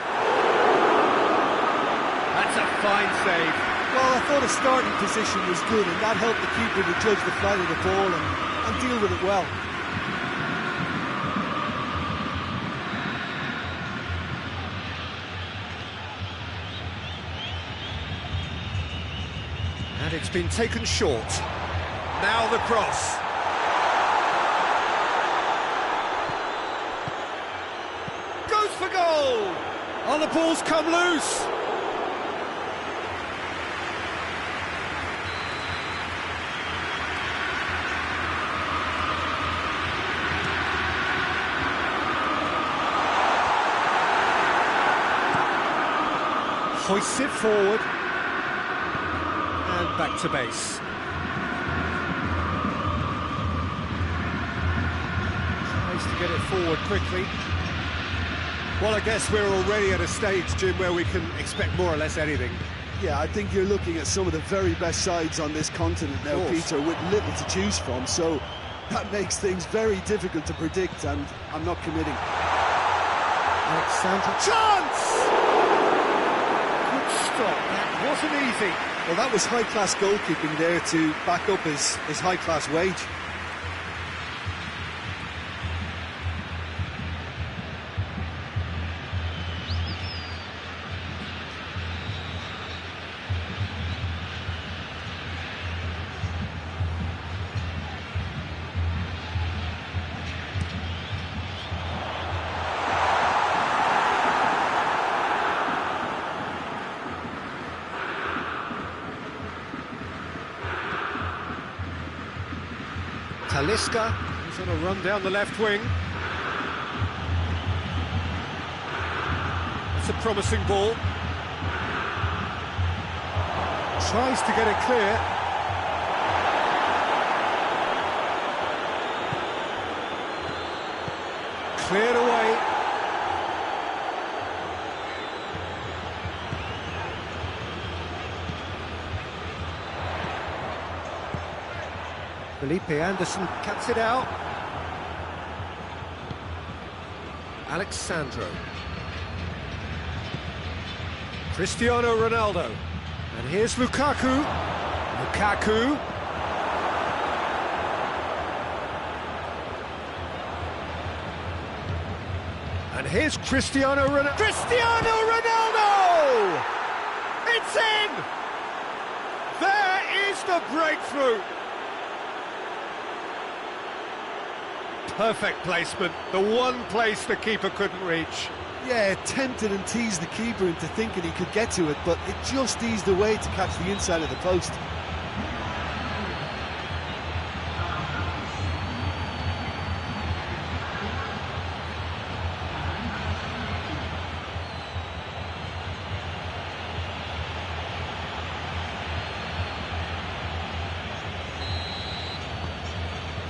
That's a fine save. Well, I thought his starting position was good, and that helped the keeper to judge the flight of the ball and deal with it well. And it's been taken short. Now the cross. Goes for goal! Oh, the ball's come loose! hoists it forward. And back to base. Tries to get it forward quickly. Well, I guess we're already at a stage, Jim, where we can expect more or less anything. Yeah, I think you're looking at some of the very best sides on this continent now, Peter, with little to choose from, so that makes things very difficult to predict, and I'm not committing. Alexander, chance! Good stop, that wasn't easy. Well, that was high-class goalkeeping there to back up his high-class wage. Talisca, he's on a run down the left wing. That's a promising ball. Tries to get it clear. Cleared away. Felipe Anderson cuts it out. Alexandro. Cristiano Ronaldo. And here's Lukaku. Lukaku. And here's Cristiano Ronaldo. Cristiano Ronaldo! It's in! There is the breakthrough! Perfect placement, the one place the keeper couldn't reach. Yeah, tempted and teased the keeper into thinking he could get to it, but it just eased away to catch the inside of the post.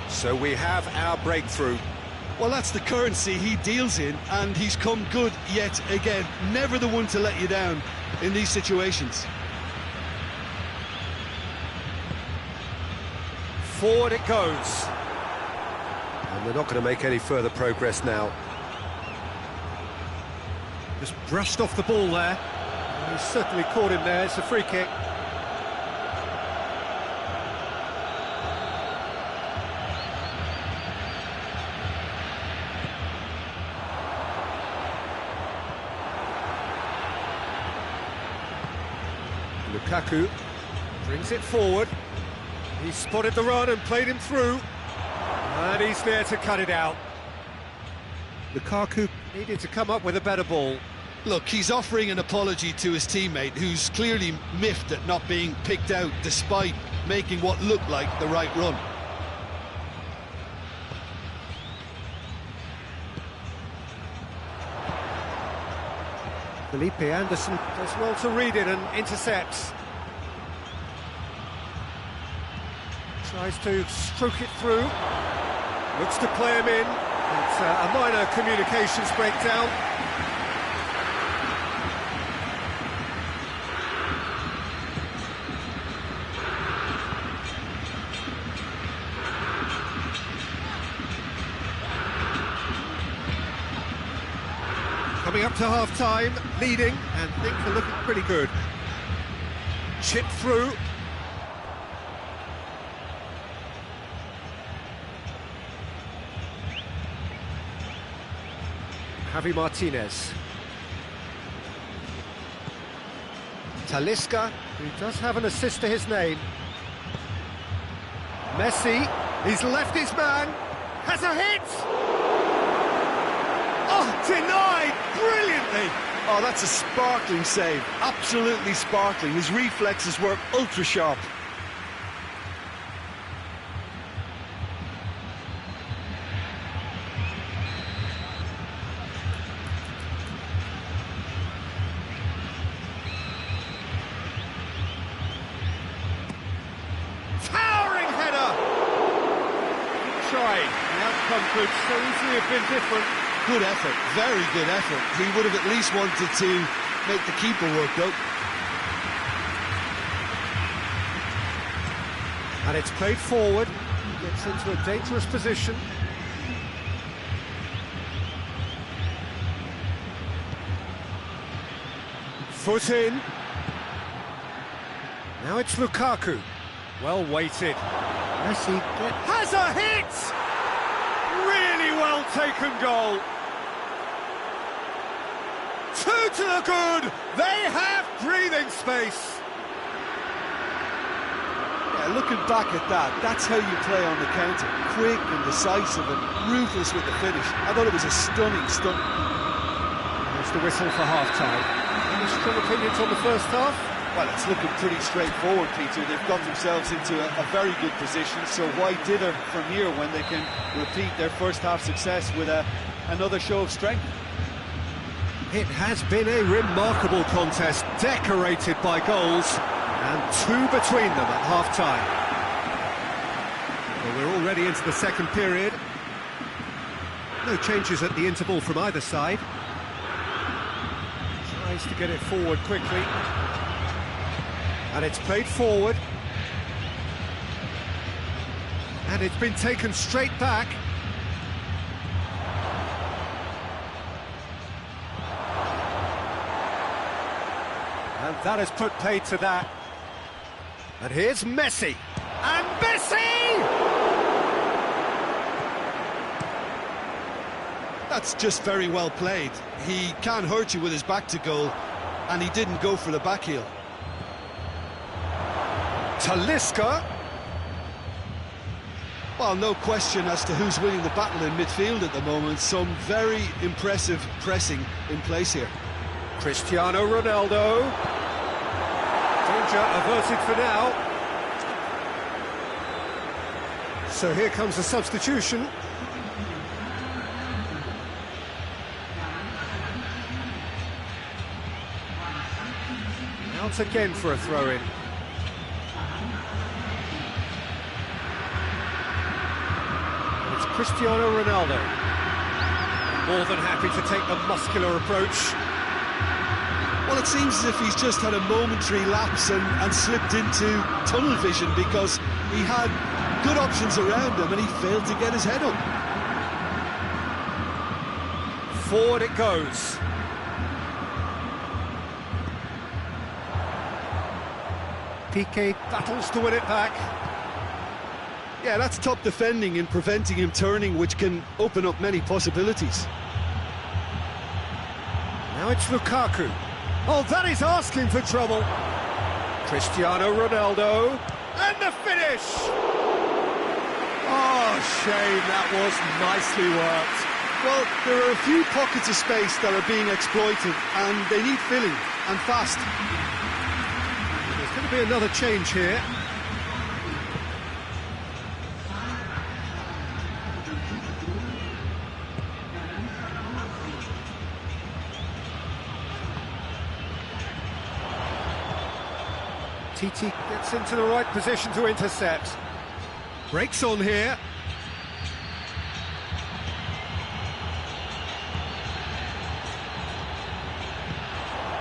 So we have our breakthrough. Well, that's the currency he deals in, and he's come good yet again. Never the one to let you down in these situations. Forward it goes. And they're not going to make any further progress now. Just brushed off the ball there. He's certainly caught him there. It's a free kick. Lukaku brings it forward. He spotted the run and played him through. And he's there to cut it out. Lukaku needed to come up with a better ball. Look, he's offering an apology to his teammate, who's clearly miffed at not being picked out despite making what looked like the right run. Felipe Anderson does well to read it and intercepts. Tries to stroke it through. Looks to play him in. It's a minor communications breakdown. Coming up to half-time, leading, and things are looking pretty good. Chip through. Javi Martinez. Talisca, who does have an assist to his name. Messi, he's left his man, has a hit! Oh, denied brilliantly! Oh, that's a sparkling save, absolutely sparkling. His reflexes were ultra sharp. The outcome could so easily have been different. Good effort, very good effort. He would have at least wanted to make the keeper work, though. And it's played forward. Gets into a dangerous position. Foot in. Now it's Lukaku. Well weighted. Messi has a hit! Really well taken goal. 2 to the good. They have breathing space. Yeah, looking back at that, that's how you play on the counter. Quick and decisive and ruthless with the finish. I thought it was a stunning stunt. There's the whistle for half-time. Any strong opinions on the first half? Well, it's looking pretty straightforward, Peter. They've got themselves into a very good position, so why dither from here when they can repeat their first half success with another show of strength? It has been a remarkable contest, decorated by goals, and 2 between them at half-time. Well, we're already into the second period. No changes at the interval from either side. Tries to get it forward quickly. And it's played forward. And it's been taken straight back. And that has put paid to that. And here's Messi. And Messi! That's just very well played. He can't hurt you with his back to goal, and he didn't go for the back heel. Talisca. Well, no question as to who's winning the battle in midfield at the moment. Some very impressive pressing in place here. Cristiano Ronaldo. Danger averted for now. So here comes the substitution. Out again for a throw-in. It's Cristiano Ronaldo. More than happy to take the muscular approach. Well, it seems as if he's just had a momentary lapse and slipped into tunnel vision, because he had good options around him and he failed to get his head up. Forward it goes. Piqué battles to win it back. Yeah, that's top defending and preventing him turning, which can open up many possibilities. Now it's Lukaku. Oh, that is asking for trouble. Cristiano Ronaldo. And the finish! Oh, shame, that was nicely worked. Well, there are a few pockets of space that are being exploited, and they need filling, and fast. There's going to be another change here. Titi gets into the right position to intercept. Breaks on here.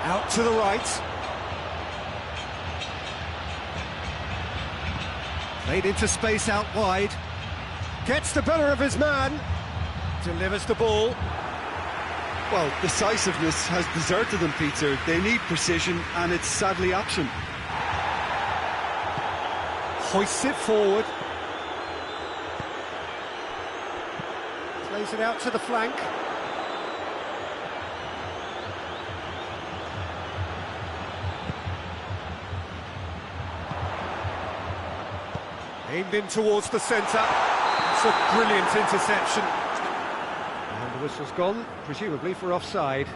Out to the right. Played into space out wide. Gets the better of his man. Delivers the ball. Well, decisiveness has deserted them, Peter. They need precision, and it's sadly absent. Hoists it forward. Plays it out to the flank. Aimed in towards the centre. It's a brilliant interception. And the whistle's gone, presumably for offside.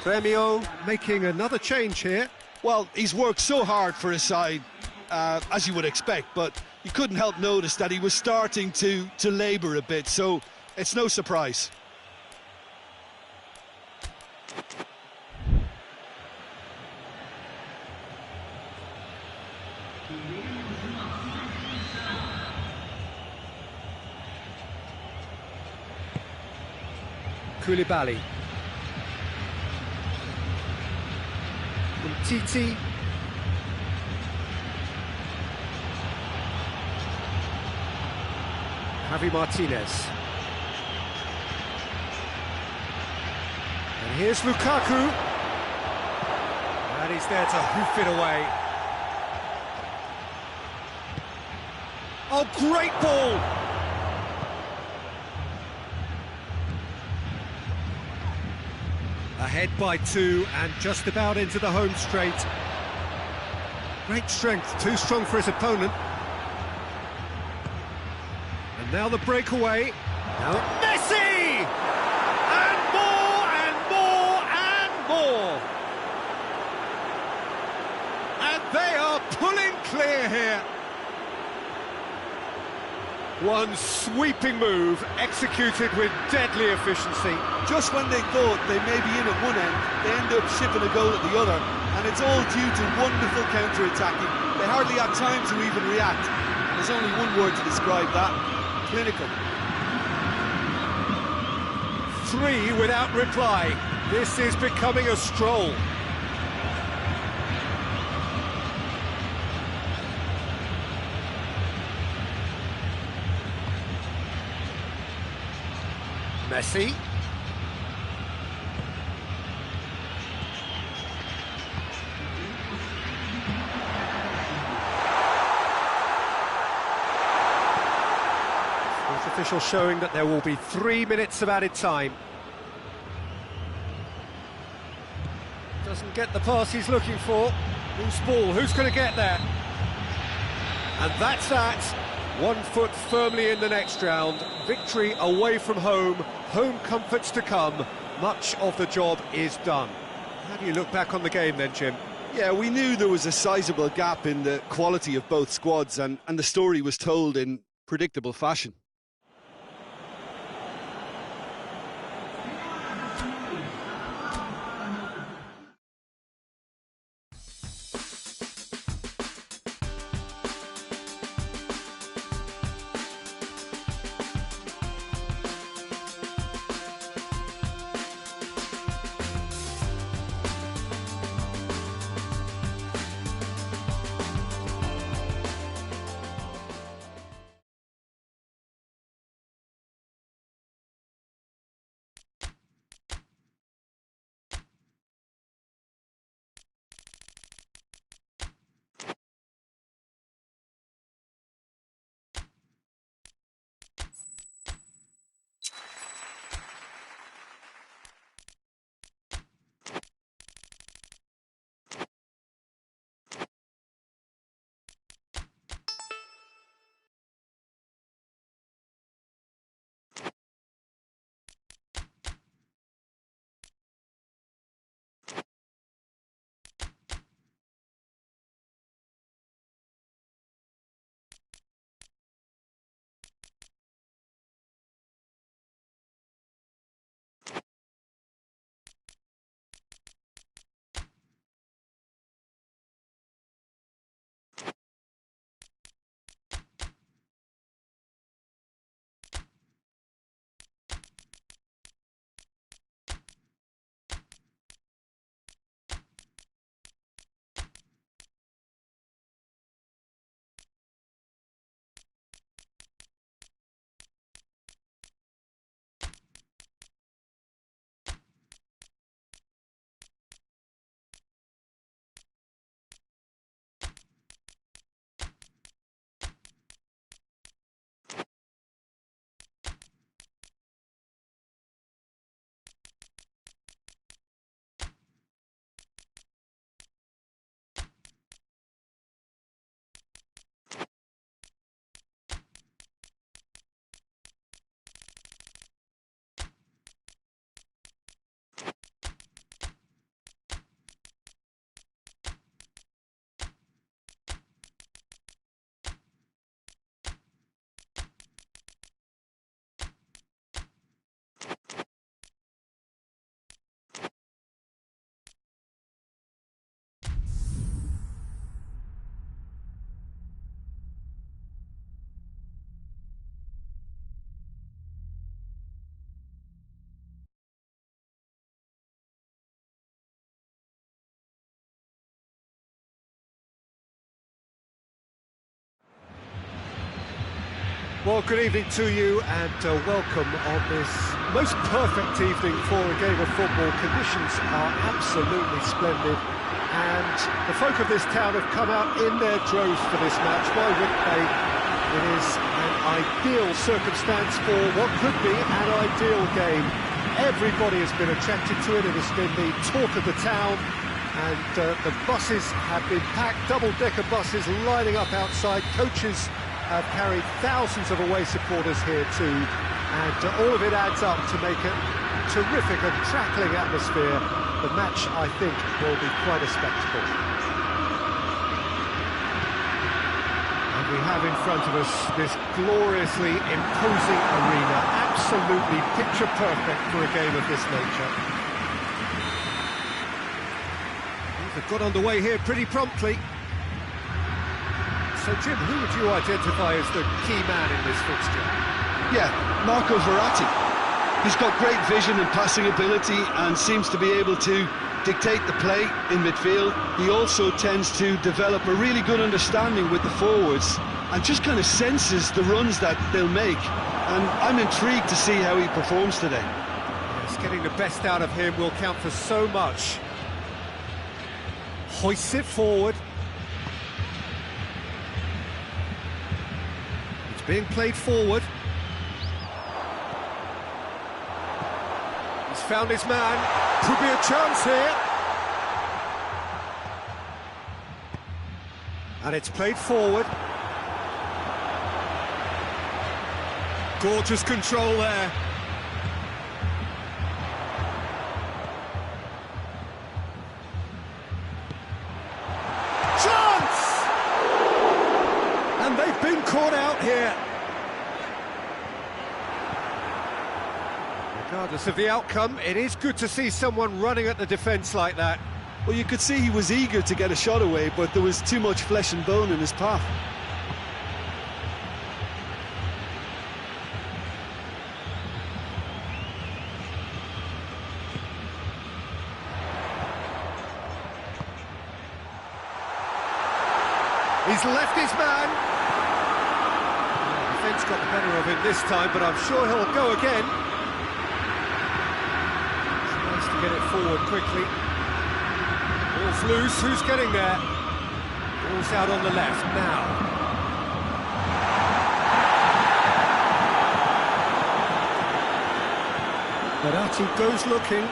Premio making another change here. Well, he's worked so hard for his side, as you would expect, but you couldn't help notice that he was starting to labour a bit, so it's no surprise. Koulibaly. Titi. Javi Martinez. And here's Lukaku. And he's there to hoof it away. Oh, great ball! Ahead by 2 and just about into the home straight. Great strength, too strong for his opponent. And now the breakaway. Now Messi! And more and more and more! And they are pulling clear here. One sweeping move, executed with deadly efficiency. Just when they thought they may be in at one end, they end up shipping a goal at the other, and it's all due to wonderful counter-attacking. They hardly had time to even react. There's only one word to describe that: clinical. 3 without reply. This is becoming a stroll. Messi. Fourth official showing that there will be 3 minutes of added time. Doesn't get the pass he's looking for. Who's ball? Who's going to get there? And that's that. 1 foot firmly in the next round. Victory away from home. Home comforts to come. Much of the job is done. How do you look back on the game then, Jim? Yeah, we knew there was a sizable gap in the quality of both squads, and the story was told in predictable fashion. Well, good evening to you and welcome on this most perfect evening for a game of football. Conditions are absolutely splendid and the folk of this town have come out in their droves for this match. Why wouldn't they? It is an ideal circumstance for what could be an ideal game. Everybody has been attracted to it. It has been the talk of the town and the buses have been packed, double-decker buses lining up outside. Coaches have carried thousands of away supporters here too, and all of it adds up to make a terrific and crackling atmosphere. The match, I think, will be quite a spectacle. And we have in front of us this gloriously imposing arena, absolutely picture perfect for a game of this nature. They've got underway here pretty promptly. So, Jim, who would you identify as the key man in this fixture? Yeah, Marco Verratti. He's got great vision and passing ability and seems to be able to dictate the play in midfield. He also tends to develop a really good understanding with the forwards and just kind of senses the runs that they'll make. And I'm intrigued to see how he performs today. Yes, getting the best out of him will count for so much. Hoists it forward. Being played forward. He's found his man. Could be a chance here. And it's played forward. Gorgeous control there. And they've been caught out here. Regardless of the outcome, it is good to see someone running at the defence like that. Well, you could see he was eager to get a shot away, but there was too much flesh and bone in his path. He's left his man. The defence got the better of him this time, but I'm sure he'll go again. Tries to get it forward quickly. Ball's loose, who's getting there? Ball's out on the left now. Verratti goes looking.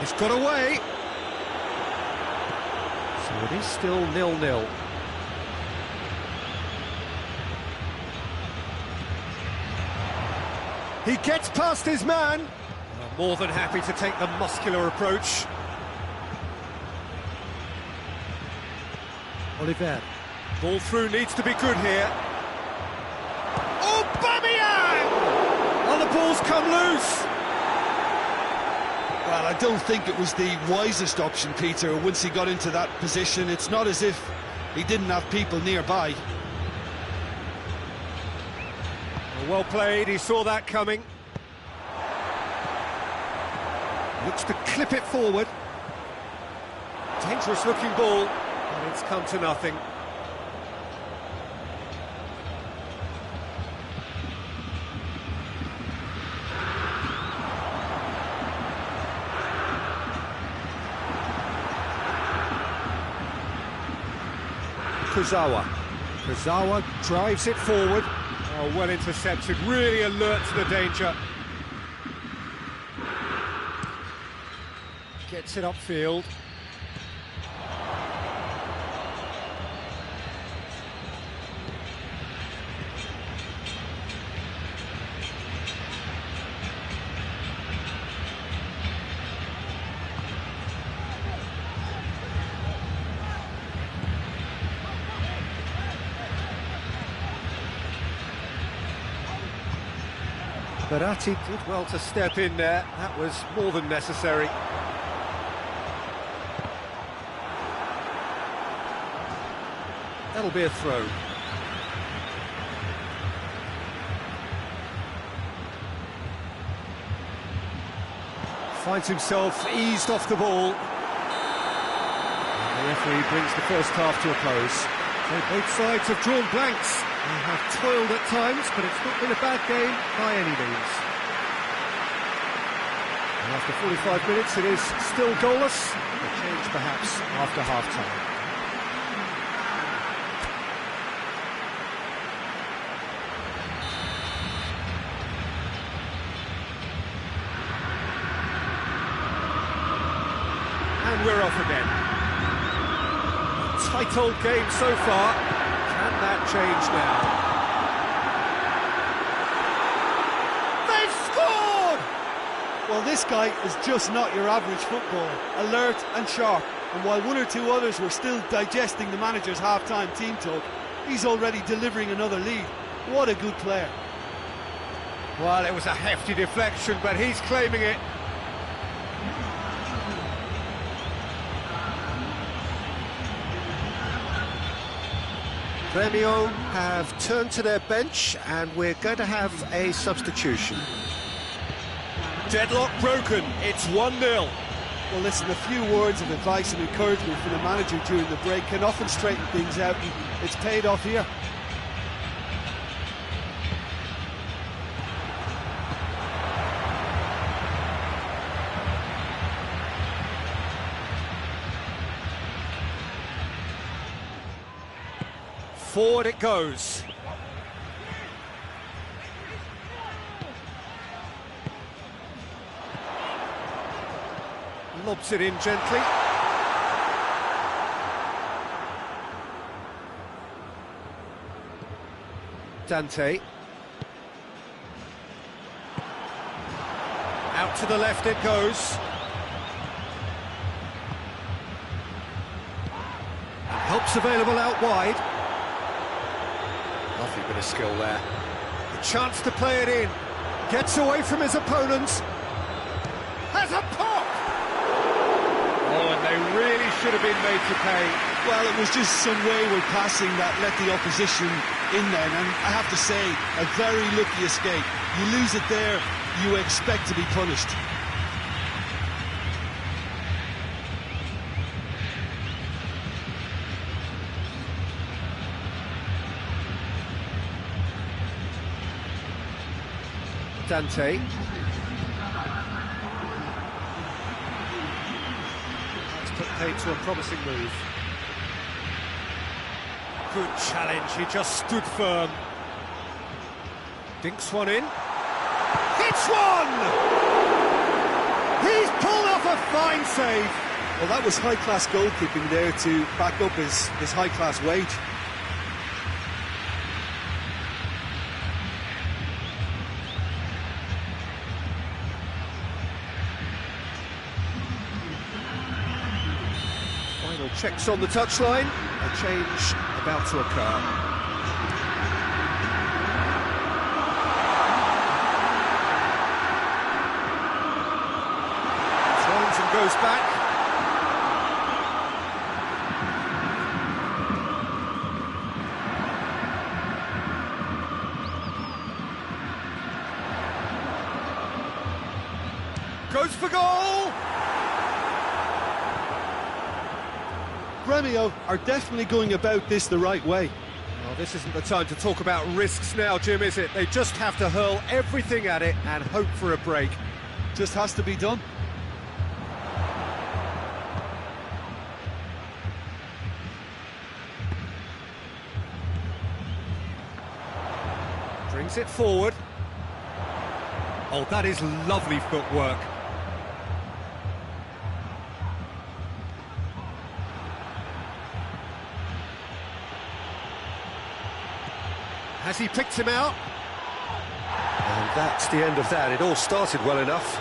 He's got away. So it is still 0-0. He gets past his man. More than happy to take the muscular approach. Oliver. Ball through needs to be good here. Aubameyang! Oh, the ball's come loose. Well, I don't think it was the wisest option, Peter, once he got into that position. It's not as if he didn't have people nearby. Well played, he saw that coming. Looks to clip it forward. Dangerous looking ball, and it's come to nothing. Kurzawa drives it forward. Oh, well intercepted, really alert to the danger. Gets it upfield. Verratti did well to step in there. That was more than necessary. That'll be a throw. Finds himself eased off the ball. And the referee brings the first half to a close. So both sides have drawn blanks. They have toiled at times, but it's not been a bad game by any means. And after 45 minutes, it is still goalless. A change perhaps after half-time. And we're off again. Tight old game so far. Can that change now? They've scored! Well, this guy is just not your average footballer. Alert and sharp. And while one or two others were still digesting the manager's half-time team talk, he's already delivering another lead. What a good player. Well, it was a hefty deflection, but he's claiming it. Grêmio have turned to their bench, and we're going to have a substitution. Deadlock broken, it's 1-0. Well, listen, a few words of advice and encouragement from the manager during the break can often straighten things out, and it's paid off here. Forward it goes. Lobs it in gently. Dante. Out to the left it goes. Help's available out wide. Lovely bit of skill there. A chance to play it in. Gets away from his opponents. Has a pop! Oh, and they really should have been made to pay. Well, it was just some wayward passing that let the opposition in then, and I have to say, a very lucky escape. You lose it there, you expect to be punished. Dante. That's put paid to a promising move. Good challenge, he just stood firm. Dinks one in. Hits one! He's pulled off a fine save. Well, that was high-class goalkeeping there to back up his high-class wage. Final checks on the touchline. A change about to occur. Turns and goes back. Goes for goal! Grêmio are definitely going about this the right way. Well, this isn't the time to talk about risks now, Jim, is it? They just have to hurl everything at it and hope for a break. Just has to be done. Brings it forward. Oh, that is lovely footwork. Has he picked him out? And that's the end of that. It all started well enough.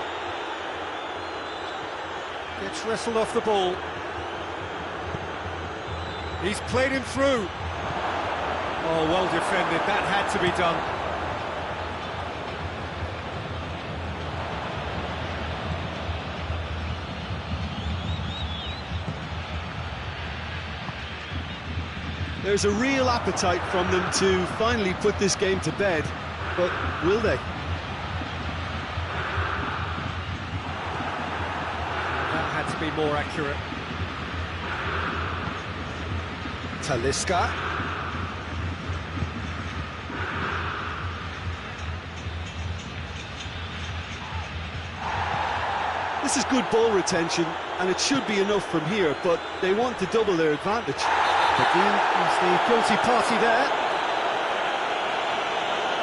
Gets wrestled off the ball. He's played him through. Oh, well defended. That had to be done. There's a real appetite from them to finally put this game to bed, but will they? more accurate. Talisca. This is good ball retention, and it should be enough from here, but they want to double their advantage. Begin is the guilty party there.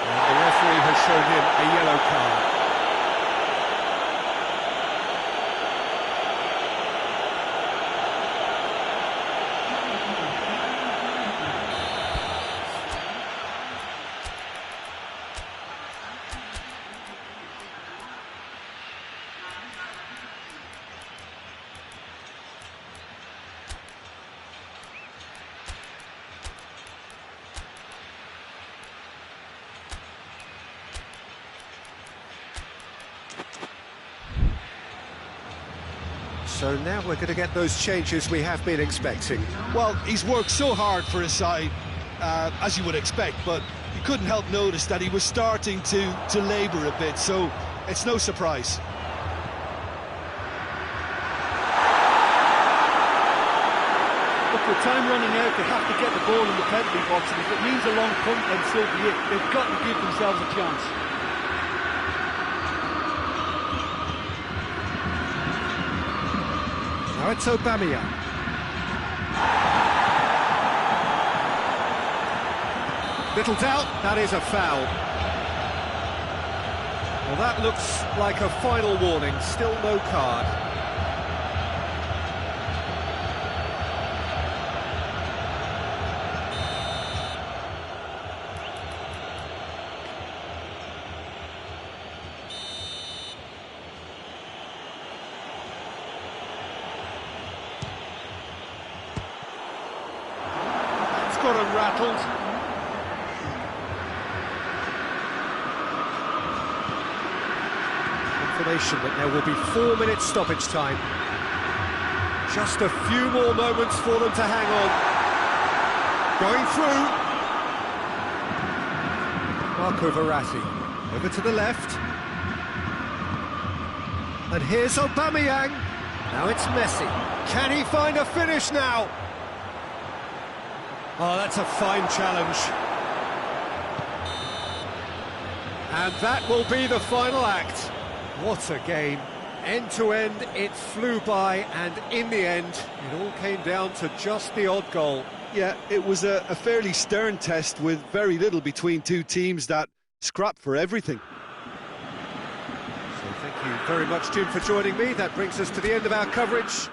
And the referee has shown him a yellow card. So now we're going to get those changes we have been expecting. Well, he's worked so hard for his side, as you would expect, but you couldn't help notice that he was starting to labour a bit, so it's no surprise. Look, with time running out, they have to get the ball in the penalty box, and if it means a long punt, then so be it. They've got to give themselves a chance. Now it's Aubameyang. Little doubt, that is a foul. Well, that looks like a final warning, still no card. Got him rattled. Confirmation that there will be 4 minutes stoppage time. Just a few more moments for them to hang on. Going through. Marco Verratti over to the left. And here's Aubameyang. Now it's Messi. Can he find a finish now? Oh, that's a fine challenge. And that will be the final act. What a game. End to end, it flew by, and in the end, it all came down to just the odd goal. Yeah, it was a fairly stern test with very little between two teams that scrapped for everything. So thank you very much, Jim, for joining me. That brings us to the end of our coverage.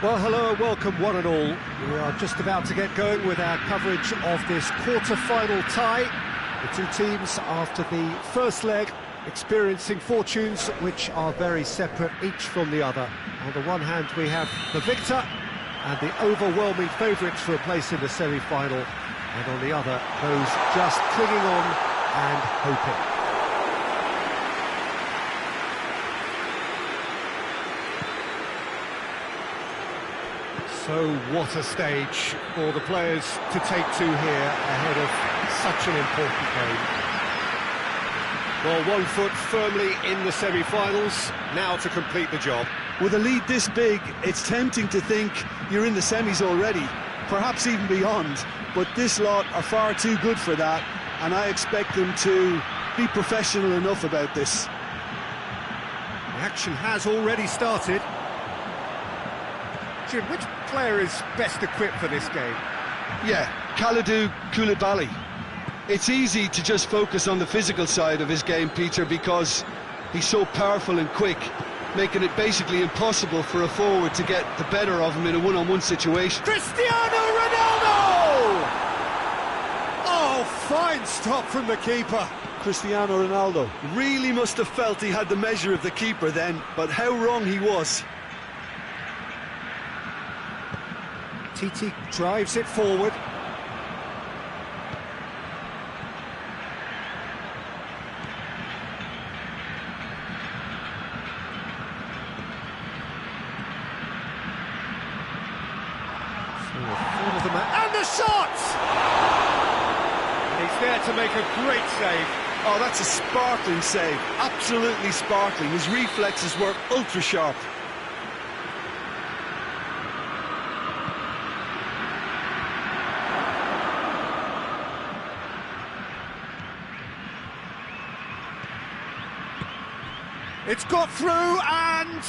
Well, hello and welcome one and all. We are just about to get going with our coverage of this quarter-final tie. The two teams, after the first leg, experiencing fortunes which are very separate, each from the other. On the one hand, we have the victor and the overwhelming favourites for a place in the semi-final, and on the other, those just clinging on and hoping. So what a stage for the players to take to here ahead of such an important game. Well, 1 foot firmly in the semi-finals, now to complete the job. With a lead this big, it's tempting to think you're in the semis already, perhaps even beyond, but this lot are far too good for that, and I expect them to be professional enough about this. The action has already started. Jim, which player is best equipped for this game? Yeah, Koulibaly. It's easy to just focus on the physical side of his game, Peter, because he's so powerful and quick, making it basically impossible for a forward to get the better of him in a one-on-one situation. Cristiano Ronaldo! Oh, fine stop from the keeper. Cristiano Ronaldo really must have felt he had the measure of the keeper then, but how wrong he was. Titi drives it forward. And the shot! And he's there to make a great save. Oh, that's a sparkling save. Absolutely sparkling. His reflexes were ultra sharp. It's got through and...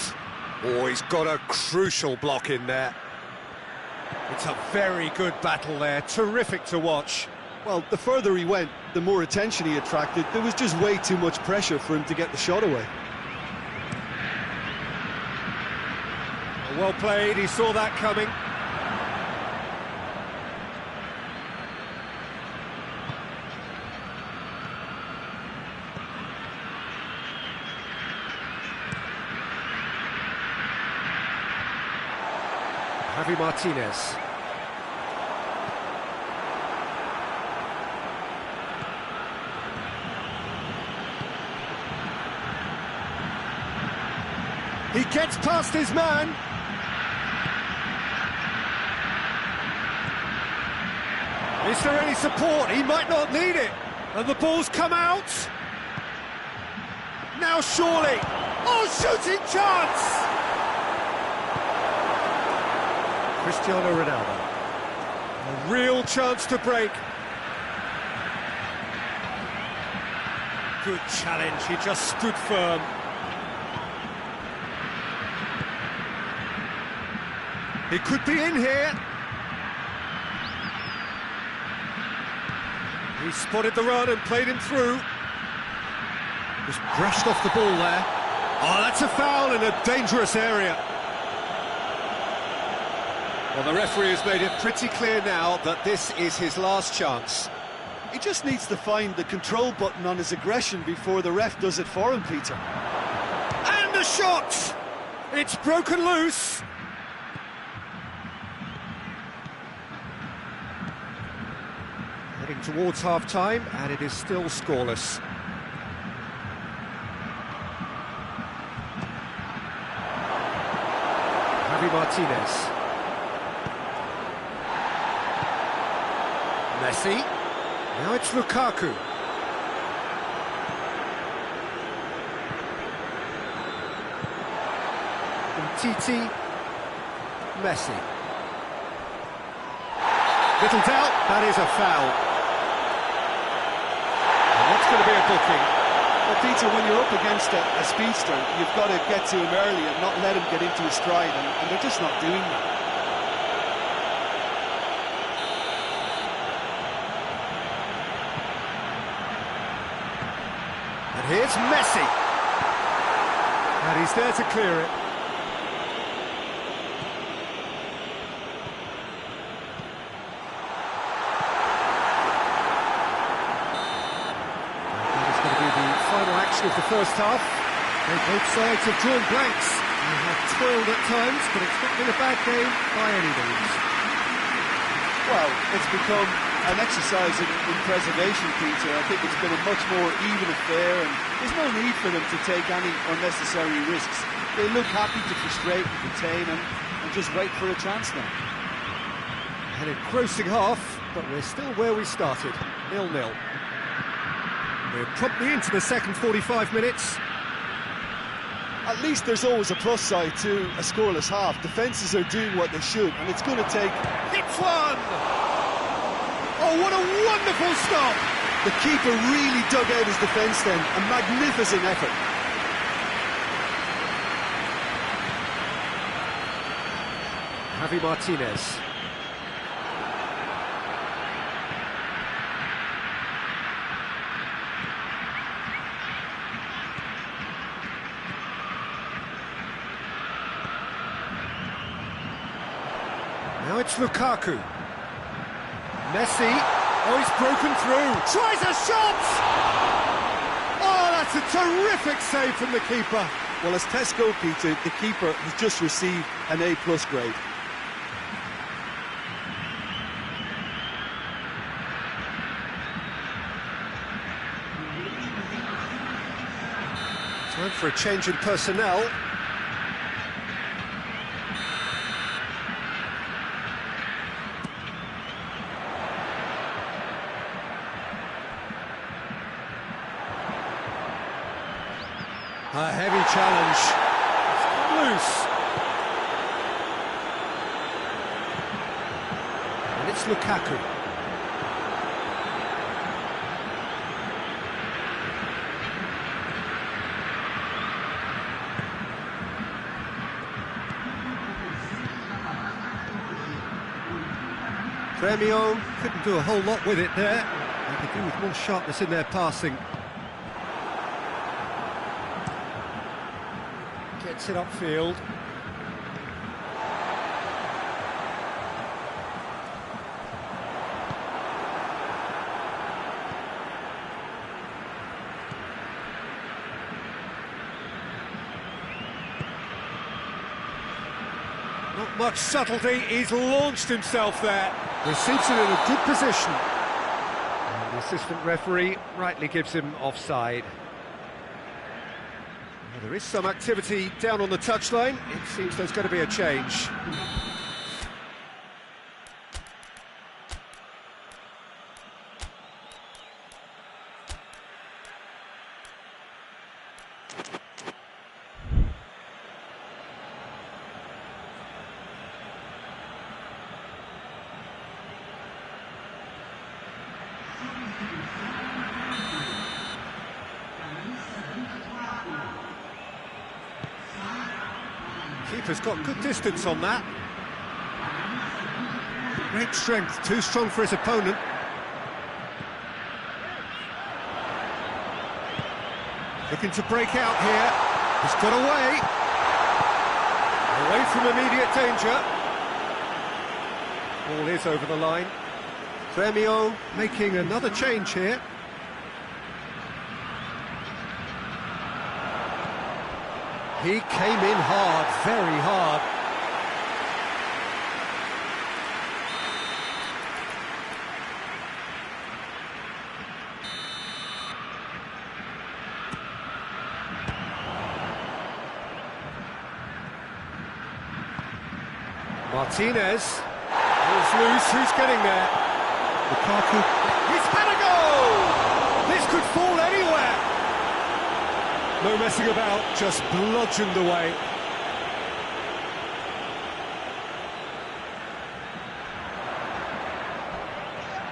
Oh, he's got a crucial block in there. It's a very good battle there, terrific to watch. Well, the further he went, the more attention he attracted. There was just way too much pressure for him to get the shot away. Well played, he saw that coming. Javi Martinez. He gets past his man. Is there any support? He might not need it. And the ball's come out. Now surely. Oh, shooting chance! Cristiano Ronaldo. A real chance to break. Good challenge, he just stood firm. He could be in here. He spotted the run and played him through. Just brushed off the ball there. Oh, that's a foul in a dangerous area. Well, the referee has made it pretty clear now that this is his last chance. He just needs to find the control button on his aggression before the ref does it for him, Peter. And the shot! It's broken loose. Heading towards half-time, and it is still scoreless. Javi Martinez. Messi. Now it's Lukaku. Titi, Messi. Little doubt, that is a foul. And that's going to be a booking. Well, Peter, when you're up against a speedster, you've got to get to him early and not let him get into his stride, and they're just not doing that. And here's Messi. And he's there to clear it. possession of the first half. Both sides have drawn blanks. They have toiled at times, but it's not been a bad game by any means. Well, it's become an exercise in preservation, Peter. I think it's been a much more even affair, and there's no need for them to take any unnecessary risks. They look happy to frustrate and contain and just wait for a chance now. An engrossing half, but we're still where we started, 0-0. We're promptly into the second 45 minutes. At least there's always a plus side to a scoreless half. Defences are doing what they should, and it's going to take... Hits one! Oh, what a wonderful stop! The keeper really dug out his defence then. A magnificent effort. Javi Martinez. Now it's Lukaku. Messi. Oh, he's broken through. Tries a shot! Oh, that's a terrific save from the keeper. Well, as tests go, Peter, the keeper has just received an A+ grade. Time for a change in personnel. A heavy challenge. It's loose. And it's Lukaku. Premio couldn't do a whole lot with it there. They could do with more sharpness in their passing. Gets it upfield. Not much subtlety, he's launched himself there. Receives it in a good position. And the assistant referee rightly gives him offside. Well, there is some activity down on the touchline. It seems there's going to be a change. Keeper's got good distance on that. Great strength, too strong for his opponent. Looking to break out here. He's got away. Away from immediate danger. Ball is over the line. Premio making another change here. He came in hard, very hard. Martinez. Ball's loose, who's getting there? Lukaku. He's had a goal! This could fall anywhere. No messing about, just bludgeoned away.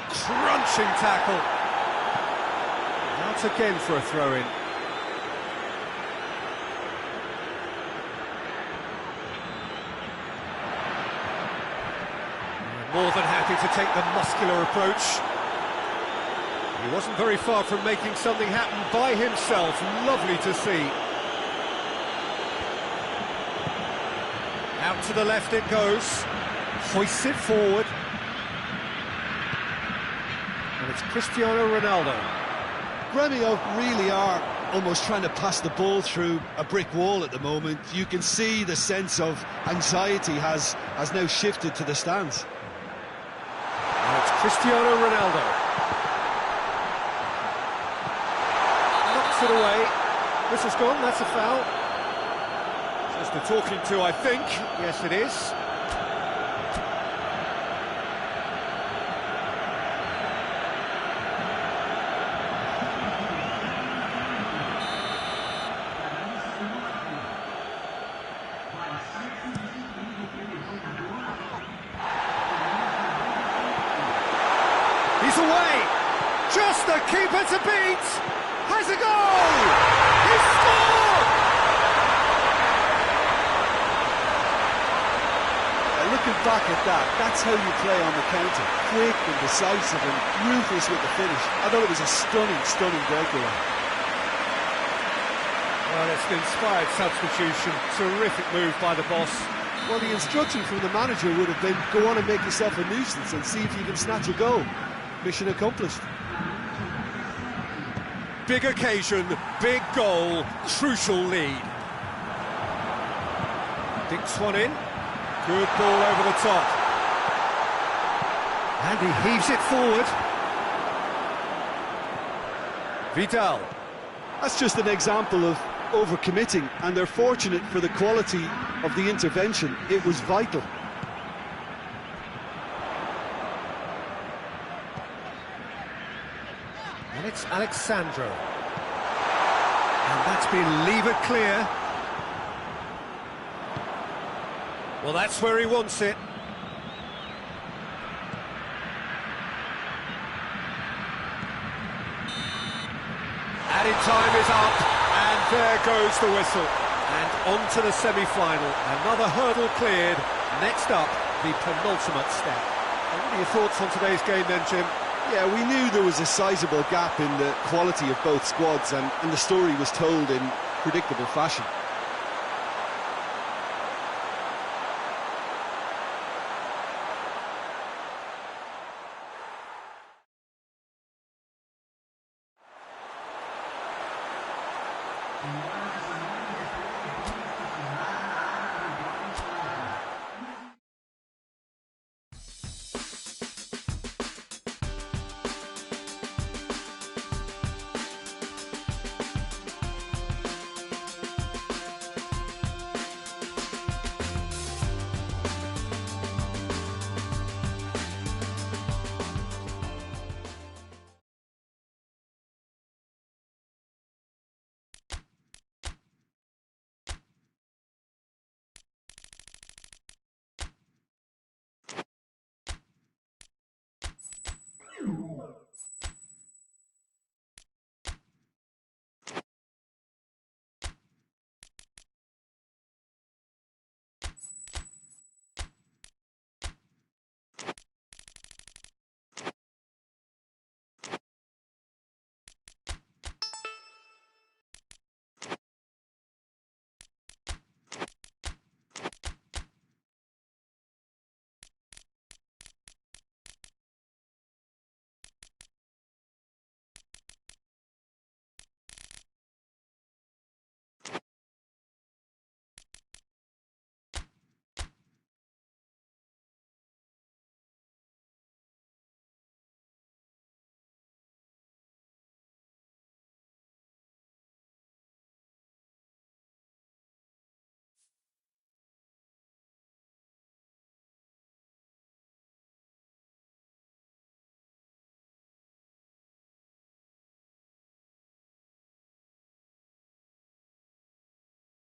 Crunching tackle. Out again for a throw-in. More than happy to take the muscular approach. He wasn't very far from making something happen by himself. Lovely to see. Out to the left it goes. Hoists it forward. And it's Cristiano Ronaldo. Gremio really are almost trying to pass the ball through a brick wall at the moment. You can see the sense of anxiety has now shifted to the stands. And it's Cristiano Ronaldo. Knocks it away. This has gone, that's a foul. Just a talking to, I think. Yes, it is. He's away. Just the keeper to beat. Has a goal. He's scored. Looking back at that, that's how you play on the counter. Quick and decisive and ruthless with the finish. I thought it was a stunning breakaway. Well, it's an inspired substitution. Terrific move by the boss. Well, the instruction from the manager would have been, go on and make yourself a nuisance and see if you can snatch a goal. Mission accomplished. Big occasion, big goal, crucial lead. Dinks one in. Good ball over the top. And he heaves it forward. Vidal. That's just an example of overcommitting, and they're fortunate for the quality of the intervention. It was vital. And it's Alexandro. And that's been levered clear. Well, that's where he wants it. Added time is up, and there goes the whistle. And on to the semi-final. Another hurdle cleared. Next up, the penultimate step. And what are your thoughts on today's game then, Jim? Yeah, we knew there was a sizable gap in the quality of both squads, and the story was told in predictable fashion.